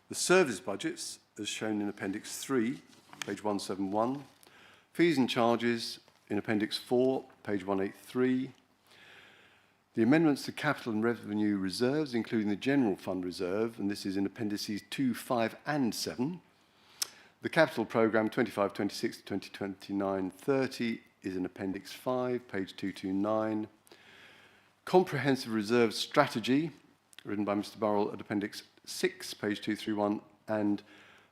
The service budgets, as shown in Appendix 3, page 171. Fees and charges in Appendix 4, page 183. The amendments to capital and revenue reserves, including the General Fund Reserve, and this is in Appendices 2, 5 and 7. The capital programme 25-26 to 29-30 is in Appendix 5, page 229. Comprehensive Reserve Strategy, written by Mr. Burrell at Appendix 6, page 231, and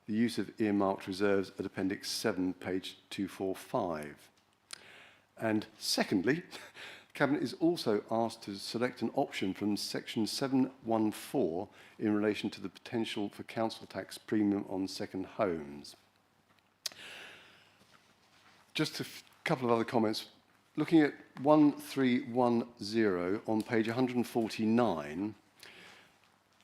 the use of earmarked reserves at Appendix 7, page 245. And secondly, Cabinet is also asked to select an option from Section 714 in relation to the potential for council tax premium on second homes. Just a couple of other comments. Looking at 1310 on page 149,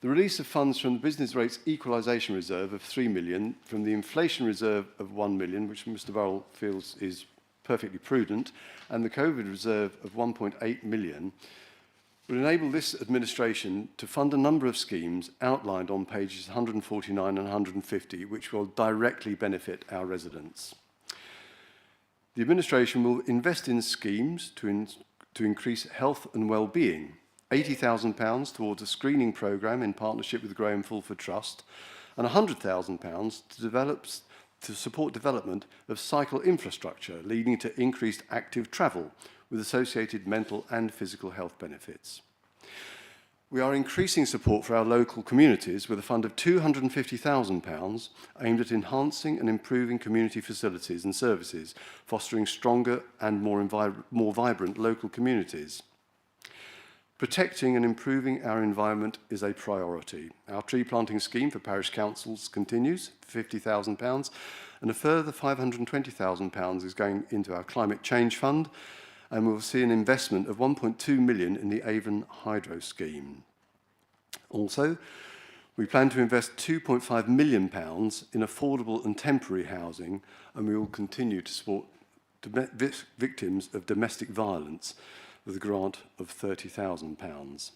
the release of funds from the Business Rates Equalisation Reserve of 3 million, from the Inflation Reserve of 1 million, which Mr. Burrell feels is perfectly prudent, and the COVID reserve of 1.8 million will enable this administration to fund a number of schemes outlined on pages 149 and 150, which will directly benefit our residents. The administration will invest in schemes to increase health and well-being, £80,000 towards a screening programme in partnership with the Graham Fulford Trust, and £100,000 to support development of cycle infrastructure, leading to increased active travel with associated mental and physical health benefits. We are increasing support for our local communities with a fund of £250,000 aimed at enhancing and improving community facilities and services, fostering stronger and more vibrant local communities. Protecting and improving our environment is a priority. Our tree planting scheme for parish councils continues, £50,000, and a further £520,000 is going into our climate change fund, and we'll see an investment of 1.2 million in the Avon Hydro scheme. Also, we plan to invest £2.5 million in affordable and temporary housing, and we will continue to support victims of domestic violence with a grant of £30,000.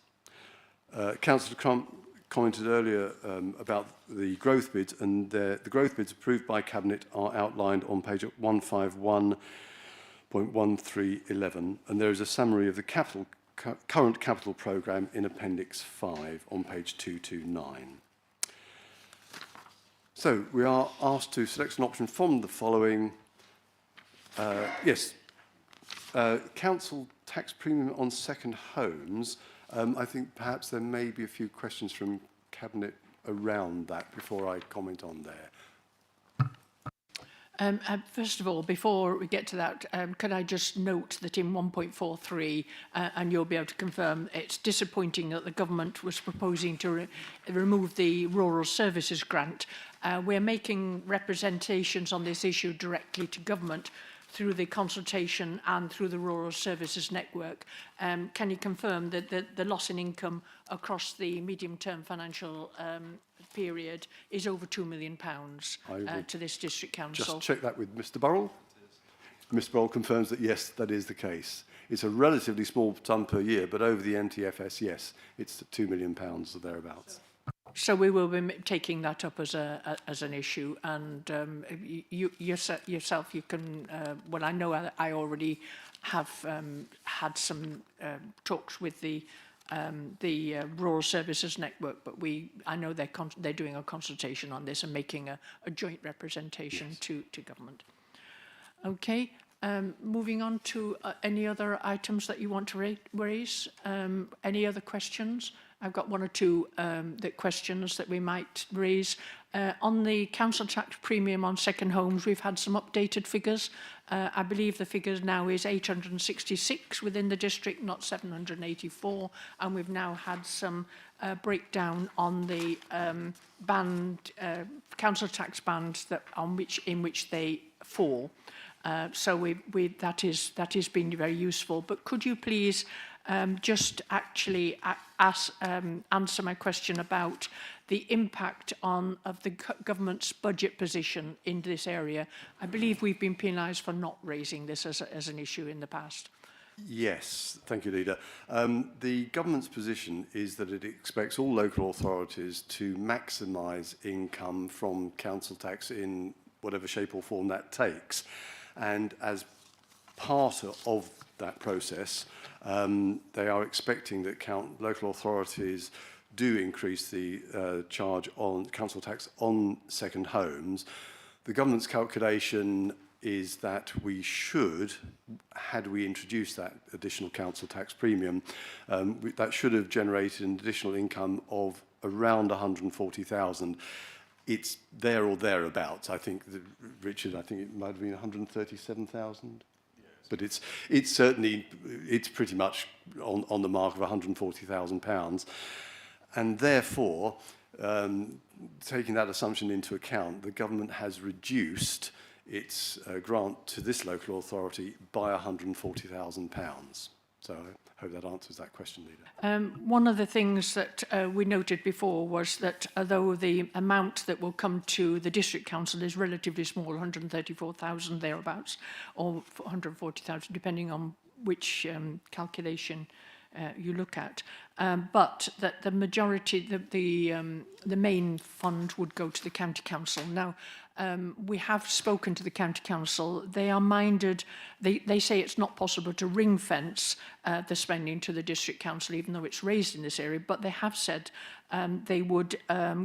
Councillor Crump commented earlier about the growth bids, and the growth bids approved by Cabinet are outlined on page 151.1311, and there is a summary of the current capital programme in Appendix 5 on page 229. So we are asked to select an option from the following: Yes. Council tax premium on second homes. I think perhaps there may be a few questions from Cabinet around that before I comment on there. First of all, before we get to that, could I just note that in 1.43, and you'll be able to confirm, it's disappointing that the government was proposing to remove the Rural Services Grant. We're making representations on this issue directly to government through the consultation and through the Rural Services Network. Can you confirm that the loss in income across the medium-term financial period is over £2 million to this district council? Just check that with Mr. Burrell. Mr. Burrell confirms that yes, that is the case. It's a relatively small sum per year, but over the MTFS, yes, it's £2 million or thereabouts. So we will be taking that up as an issue, and yourself, you can. Well, I know I already have had some talks with the Rural Services Network, but I know they're doing a consultation on this and making a joint representation to government. Okay. Moving on to any other items that you want to raise. Any other questions? I've got one or two questions that we might raise. On the council tax premium on second homes, we've had some updated figures. I believe the figure now is 866 within the district, not 784. And we've now had some breakdown on the council tax bands in which they fall. So that has been very useful. But could you please just actually answer my question about the impact of the government's budget position in this area? I believe we've been penalised for not raising this as an issue in the past. Yes, thank you, Leader. The government's position is that it expects all local authorities to maximise income from council tax in whatever shape or form that takes. And as part of that process, they are expecting that local authorities do increase the charge on council tax on second homes. The government's calculation is that we should, had we introduced that additional council tax premium, that should have generated an additional income of around 140,000. It's there or thereabouts. I think, Richard, I think it might have been 137,000. But it's certainly, it's pretty much on the mark of £140,000. And therefore, taking that assumption into account, the government has reduced its grant to this local authority by £140,000. So I hope that answers that question, Leader. One of the things that we noted before was that although the amount that will come to the district council is relatively small, 134,000 thereabouts, or 140,000, depending on which calculation you look at, but that the majority, the main fund would go to the county council. Now, we have spoken to the county council. They are minded. They say it's not possible to ring fence the spending to the district council, even though it's raised in this area. But they have said they would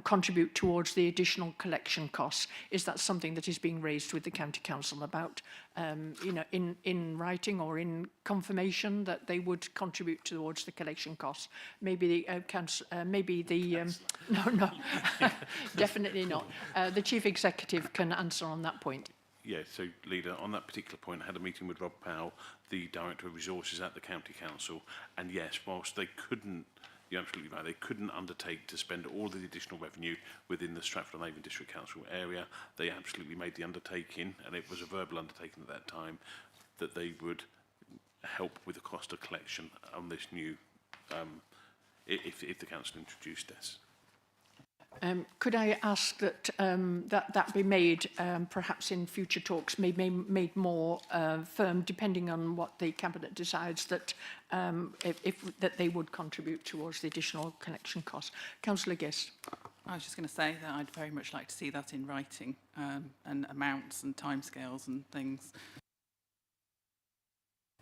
contribute towards the additional collection costs. Is that something that is being raised with the county council about, in writing or in confirmation that they would contribute towards the collection costs? Maybe the council, no, definitely not. The chief executive can answer on that point. Yeah, so, Leader, on that particular point, I had a meeting with Rob Powell, the Director of Resources at the County Council, and yes, whilst they couldn't, you're absolutely right, they couldn't undertake to spend all of the additional revenue within the Stratford-on-Avon District Council area, they absolutely made the undertaking, and it was a verbal undertaking at that time, that they would help with the cost of collection on this new, if the council introduced this. Could I ask that that be made, perhaps in future talks, made more firm, depending on what the cabinet decides, that that they would contribute towards the additional collection costs? Councillor Guest. I was just going to say that I'd very much like to see that in writing, and amounts and timescales and things.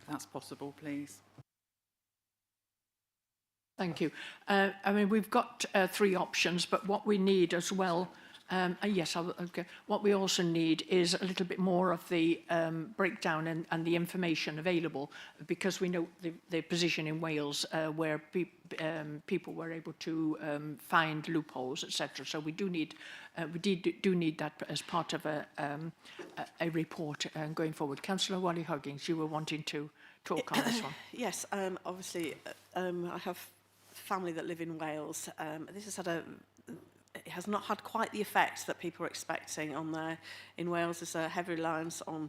If that's possible, please. Thank you. I mean, we've got three options, but what we need as well Yes, okay. What we also need is a little bit more of the breakdown and the information available, because we know the position in Wales where people were able to find loopholes, etc. So we do need that as part of a report going forward. Councillor Wally-Huggins, you were wanting to talk on this one. Yes, obviously, I have family that live in Wales. This has had it has not had quite the effect that people are expecting on there. In Wales, there's a heavy reliance on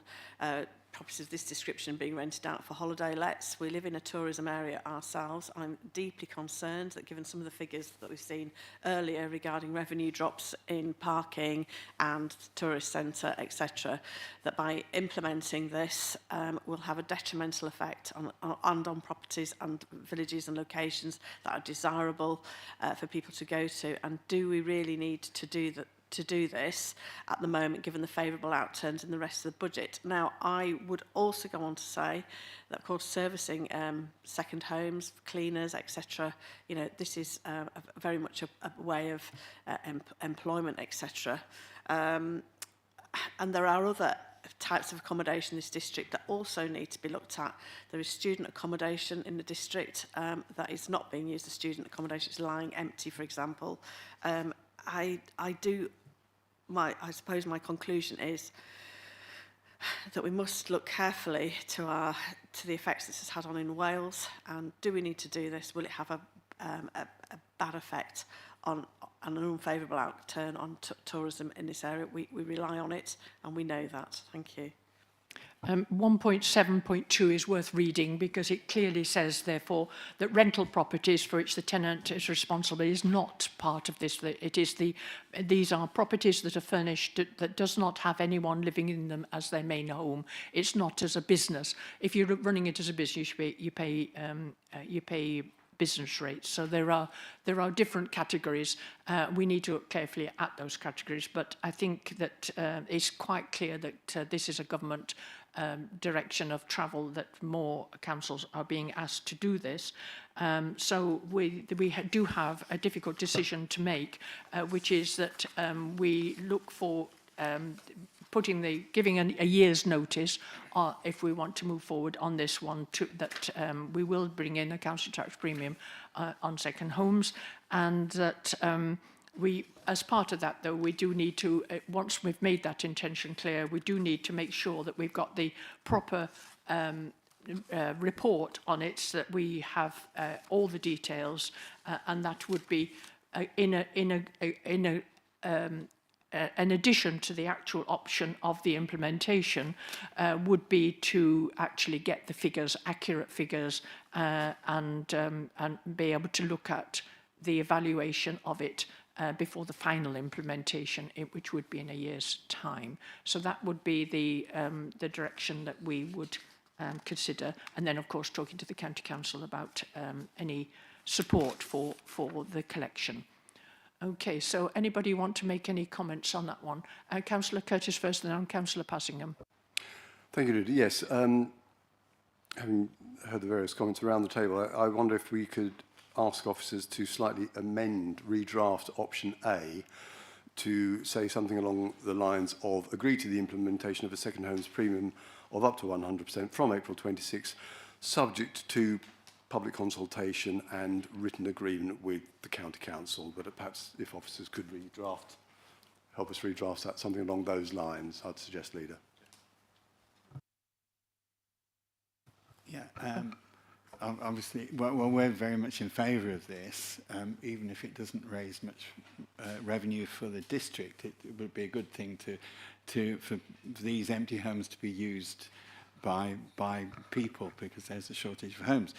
properties of this description being rented out for holiday lets. We live in a tourism area ourselves. I'm deeply concerned that, given some of the figures that we've seen earlier regarding revenue drops in parking and tourist centre, etc., that by implementing this will have a detrimental effect on properties and villages and locations that are desirable for people to go to. And do we really need to do that? To do this at the moment, given the favourable outturns in the rest of the budget. Now, I would also go on to say that, of course, servicing second homes, cleaners, etc., you know, this is very much a way of employment, etc. And there are other types of accommodation in this district that also need to be looked at. There is student accommodation in the district that is not being used as student accommodation. It's lying empty, for example. I suppose my conclusion is that we must look carefully to the effects this has had on in Wales, and do we need to do this? Will it have a bad effect on an unfavourable outturn on tourism in this area? We rely on it, and we know that. Thank you. 1.7.2 is worth reading, because it clearly says, therefore, that rental properties for which the tenant is responsible is not part of this. It is these are properties that are furnished that does not have anyone living in them as their main home. It's not as a business. If you're running it as a business, you pay business rates. So there are different categories. We need to look carefully at those categories, but I think that it's quite clear that this is a government direction of travel, that more councils are being asked to do this. So we do have a difficult decision to make, which is that we look for giving a year's notice if we want to move forward on this one, that we will bring in a council tax premium on second homes, and that we, as part of that, though, we do need to, once we've made that intention clear, we do need to make sure that we've got the proper report on it, so that we have all the details, and that would be in addition to the actual option of the implementation, would be to actually get the figures, accurate figures, and be able to look at the evaluation of it before the final implementation, which would be in a year's time. So that would be the direction that we would consider, and then of course talking to the County Council about any support for the collection. Okay, so anybody want to make any comments on that one? Councillor Curtis first, and then Councillor Passingham. Thank you, Lydia. Yes, having heard the various comments around the table, I wonder if we could ask officers to slightly redraft option A to say something along the lines of agree to the implementation of a second homes premium of up to 100% from April 26, subject to public consultation and written agreement with the County Council. But perhaps if officers could help us redraft that, something along those lines, I'd suggest, Leader. Yeah, obviously, well, we're very much in favour of this, even if it doesn't raise much revenue for the district. It would be a good thing for these empty homes to be used by people, because there's a shortage of homes.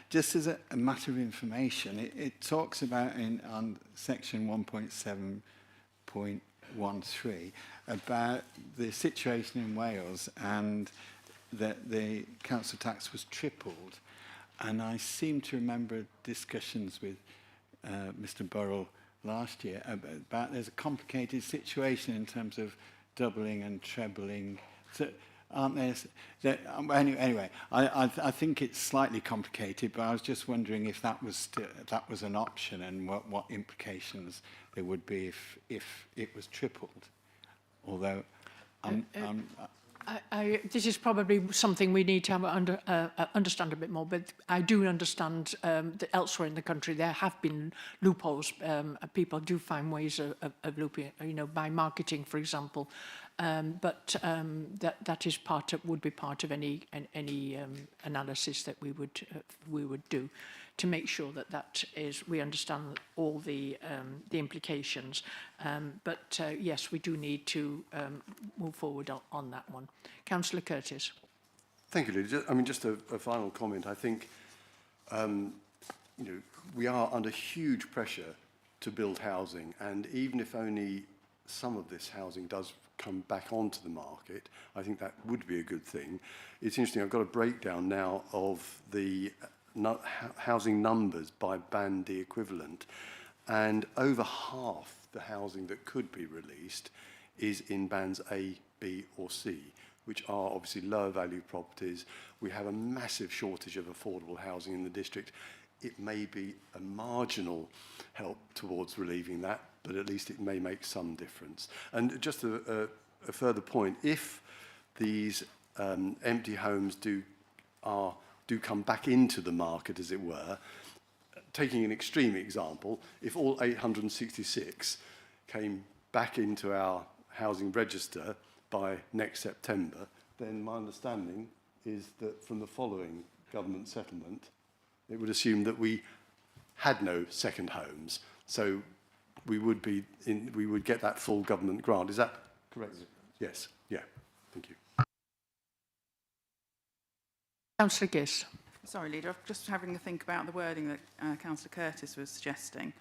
Just as a matter of information, it talks about on section 1.7.13 about the situation in Wales, and that the council tax was tripled. And I seem to remember discussions with Mr. Burrell last year about there's a complicated situation in terms of doubling and trebling. So aren't there? Anyway, I think it's slightly complicated, but I was just wondering if that was an option and what implications there would be if it was tripled. Although, this is probably something we need to have understand a bit more, but I do understand that elsewhere in the country there have been loopholes. People do find ways of looping, by marketing, for example. But that is would be part of any analysis that we would do to make sure that we understand all the implications. But yes, we do need to move forward on that one. Councillor Curtis. Thank you, Lydia. Just a final comment. I think, we are under huge pressure to build housing, and even if only some of this housing does come back onto the market, I think that would be a good thing. It's interesting, I've got a breakdown now of the housing numbers by Band D equivalent, and over half the housing that could be released is in bands A, B or C, which are obviously lower value properties. We have a massive shortage of affordable housing in the district. It may be a marginal help towards relieving that, but at least it may make some difference. And just a further point, if these empty homes do come back into the market, as it were, taking an extreme example, if all 866 came back into our housing register by next September, then my understanding is that from the following government settlement, it would assume that we had no second homes. So we would get that full government grant. Is that correct? Yes. Yeah. Thank you. Councillor Giss. Sorry, Leader, I'm just having a think about the wording that Councillor Curtis was suggesting.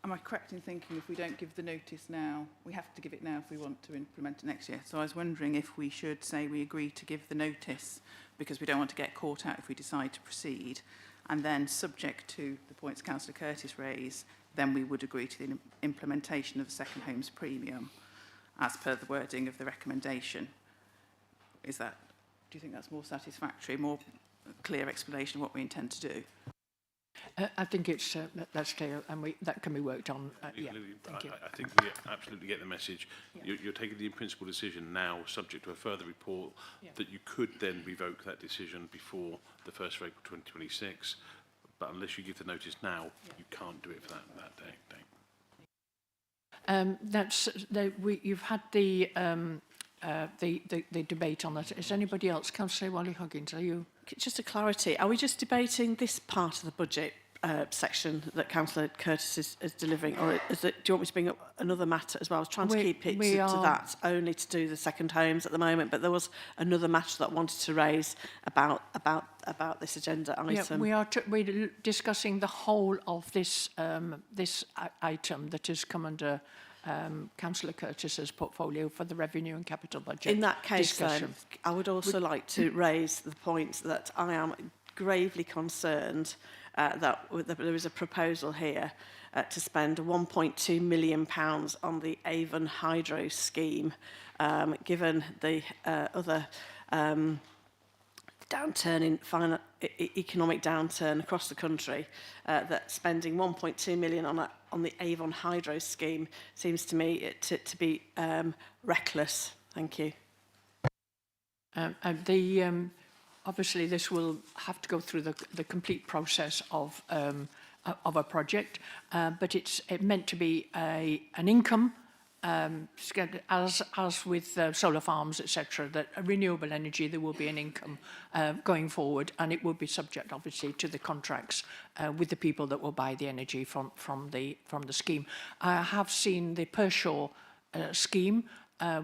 Am I correct in thinking if we don't give the notice now, we have to give it now if we want to implement it next year? So I was wondering if we should say we agree to give the notice because we don't want to get caught out if we decide to proceed, and then subject to the points Councillor Curtis raised, then we would agree to the implementation of the second homes premium as per the wording of the recommendation. Do you think that's more satisfactory, more clear explanation of what we intend to do? I think that's clear, and that can be worked on. Yeah, thank you. I think we absolutely get the message. Yeah. You're taking the in-principle decision now, subject to a further report, that you could then revoke that decision before the 1st of April 2026. But unless you give the notice now, you can't do it for that day. You've had the debate on that. Is anybody else? Councillor Wally-Huggins, are you? Just a clarity, are we just debating this part of the budget section that Councillor Curtis is delivering, or do you want me to bring up another matter as well? I was trying to keep it to that, only to do the second homes at the moment, but there was another matter that I wanted to raise about this agenda item. Yeah, we're discussing the whole of this item that has come under Councillor Curtis's portfolio for the revenue and capital budget. In that case, then, I would also like to raise the point that I am gravely concerned that there is a proposal here to spend £1.2 million on the Avon Hydro scheme, given the other downturn in economic downturn across the country, that spending 1.2 million on the Avon Hydro scheme seems to me to be reckless. Thank you. Obviously this will have to go through the complete process of a project, but it's meant to be an income. As with solar farms, etc., that renewable energy, there will be an income going forward, and it will be subject, obviously, to the contracts with the people that will buy the energy from the scheme. I have seen the Pershore scheme,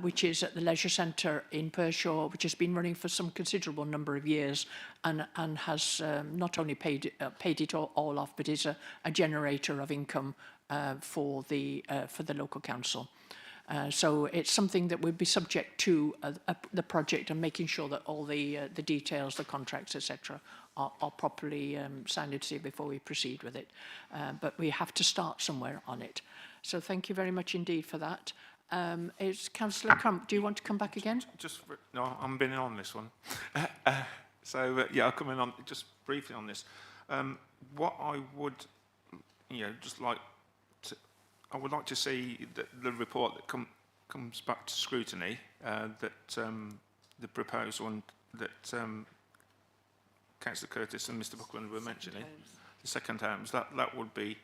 which is at the leisure centre in Pershore, which has been running for some considerable number of years, and has not only paid it all off, but is a generator of income for the local council. So it's something that would be subject to the project, and making sure that all the details, the contracts, etc., are properly signed before we proceed with it. But we have to start somewhere on it. So thank you very much indeed for that. It's Councillor Crump. Do you want to come back again? No, I'm been on this one. Yeah, I'll come in on just briefly on this. What I would, just like to, I would like to see the report that comes back to scrutiny, that the proposed one that Councillor Curtis and Mr Buckland were mentioning, the second homes, that would be,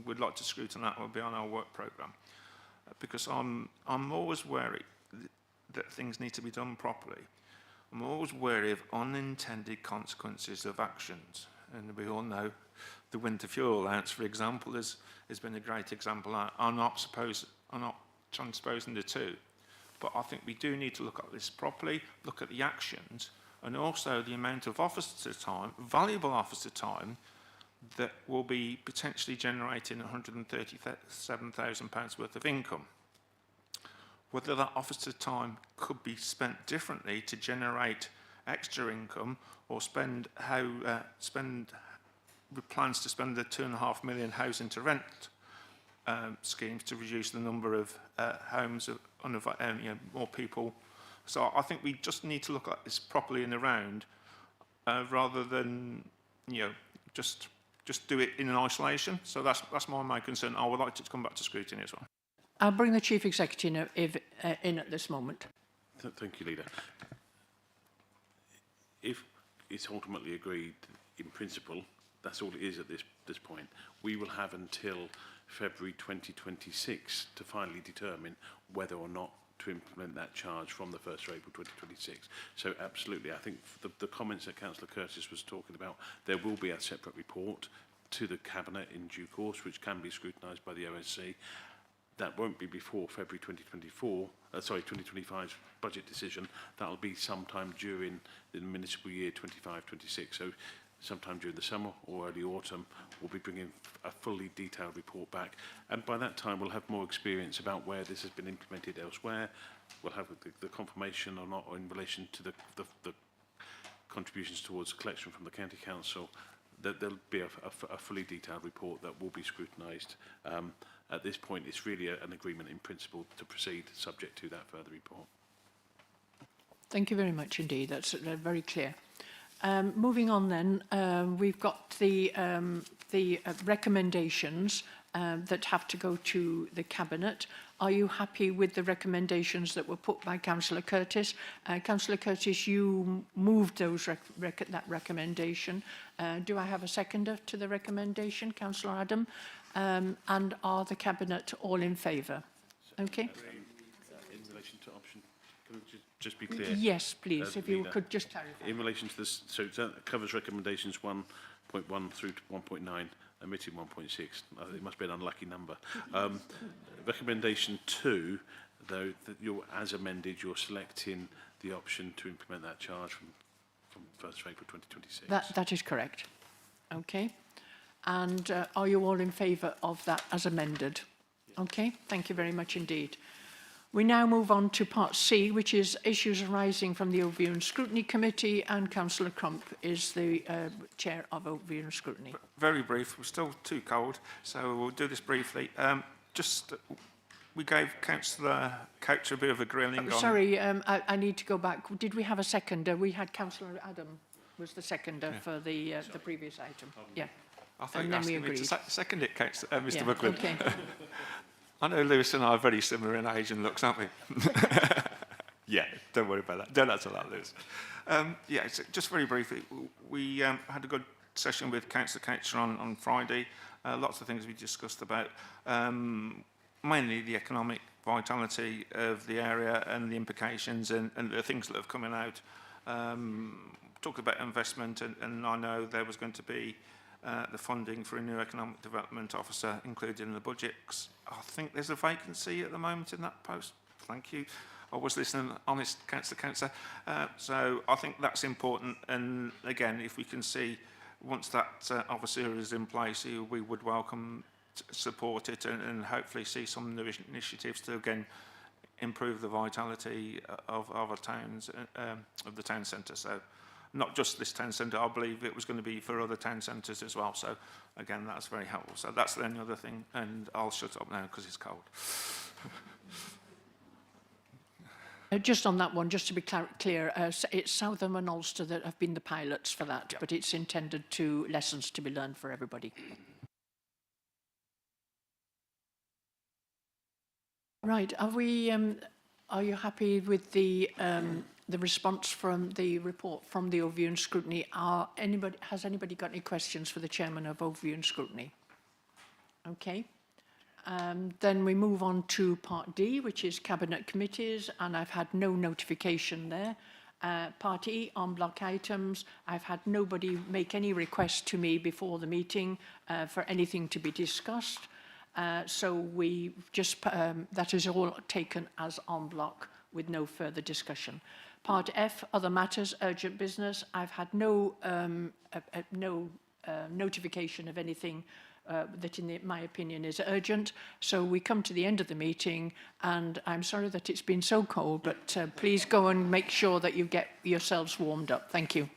we'd like to scrutinise that, would be on our work programme. Because I'm always wary that things need to be done properly. I'm always wary of unintended consequences of actions. And we all know the winter fuel allowance, for example, has been a great example. I'm not transposing the two. But I think we do need to look at this properly, look at the actions, and also the amount of officer time, valuable officer time, that will be potentially generating £137,000 worth of income. Whether that officer time could be spent differently to generate extra income, or plans to spend the £2.5 million housing to rent schemes to reduce the number of homes of more people. So I think we just need to look at this properly in the round, rather than just do it in isolation. So that's my main concern. I would like it to come back to scrutiny as well. I'll bring the Chief Executive in at this moment. Thank you, Leader. If it's ultimately agreed in principle, that's all it is at this point. We will have until February 2026 to finally determine whether or not to implement that charge from the 1st of April 2026. So absolutely, I think the comments that Councillor Curtis was talking about, there will be a separate report to the Cabinet in due course, which can be scrutinised by the OSC. That won't be before February 2025's budget decision. That'll be sometime during the municipal year 25-26. So sometime during the summer or early autumn, we'll be bringing a fully detailed report back. And by that time, we'll have more experience about where this has been implemented elsewhere. We'll have the confirmation or not in relation to the contributions towards collection from the County Council. There'll be a fully detailed report that will be scrutinised. At this point, it's really an agreement in principle to proceed, subject to that further report. Thank you very much indeed. That's very clear. Moving on then, we've got the recommendations that have to go to the Cabinet. Are you happy with the recommendations that were put by Councillor Curtis? Councillor Curtis, you moved that recommendation. Do I have a seconder to the recommendation, Councillor Adam? And are the Cabinet all in favour? Okay. In relation to option, can we just be clear? Yes, please, if you could just clarify. In relation to this, so that covers recommendations 1.1 through to 1.9, omitting 1.6. It must be an unlucky number. Recommendation 2, though, that you're, as amended, you're selecting the option to implement that charge from 1st of April 2026. That is correct. Okay. And are you all in favour of that as amended? Okay, thank you very much indeed. We now move on to part C, which is issues arising from the Overview and Scrutiny Committee, and Councillor Crump is the Chair of Overview and Scrutiny. Very brief, we're still too cold, so we'll do this briefly. We gave Councillor Couch a bit of a grilling on... Sorry, I need to go back. Did we have a seconder? We had Councillor Adam was the seconder for the previous item. Yeah. I thought and you then asked we me agreed. to second it, Mr. Buckland. Okay. I know Lewis and I are very similar in age and looks, aren't we? Yeah, don't worry about that. Don't answer that, Lewis. Yeah, so just very briefly, we had a good session with Councillor Coucher on Friday. Lots of things we discussed about, mainly the economic vitality of the area and the implications and the things that have coming out. Talked about investment, and I know there was going to be the funding for a new economic development officer included in the budget. I think there's a vacancy at the moment in that post. Thank you. I was listening, honest, Councillor. So I think that's important. And again, if we can see, once that officer is in place, we would welcome to support it and hopefully see some new initiatives to, again, improve the vitality of our towns, of the town centre. So not just this town centre, I believe it was going to be for other town centres as well. So again, that's very helpful. So that's the only other thing, and I'll shut up now because it's cold. Just on that one, just to be clear, it's Southam and Ulster that have been the pilots for that, but it's intended to lessons to be learned for everybody. Right, are you happy with the response from the report from the Overview and Scrutiny? Has anybody got any questions for the Chairman of Overview and Scrutiny? Okay. Then we move on to Part D, which is Cabinet Committees, and I've had no notification there. Part E, on block items, I've had nobody make any request to me before the meeting for anything to be discussed. So we just, that is all taken as en bloc with no further discussion. Part F, other matters, urgent business. I've had no notification of anything that in my opinion is urgent. So we come to the end of the meeting, and I'm sorry that it's been so cold, but please go and make sure that you get yourselves warmed up. Thank you.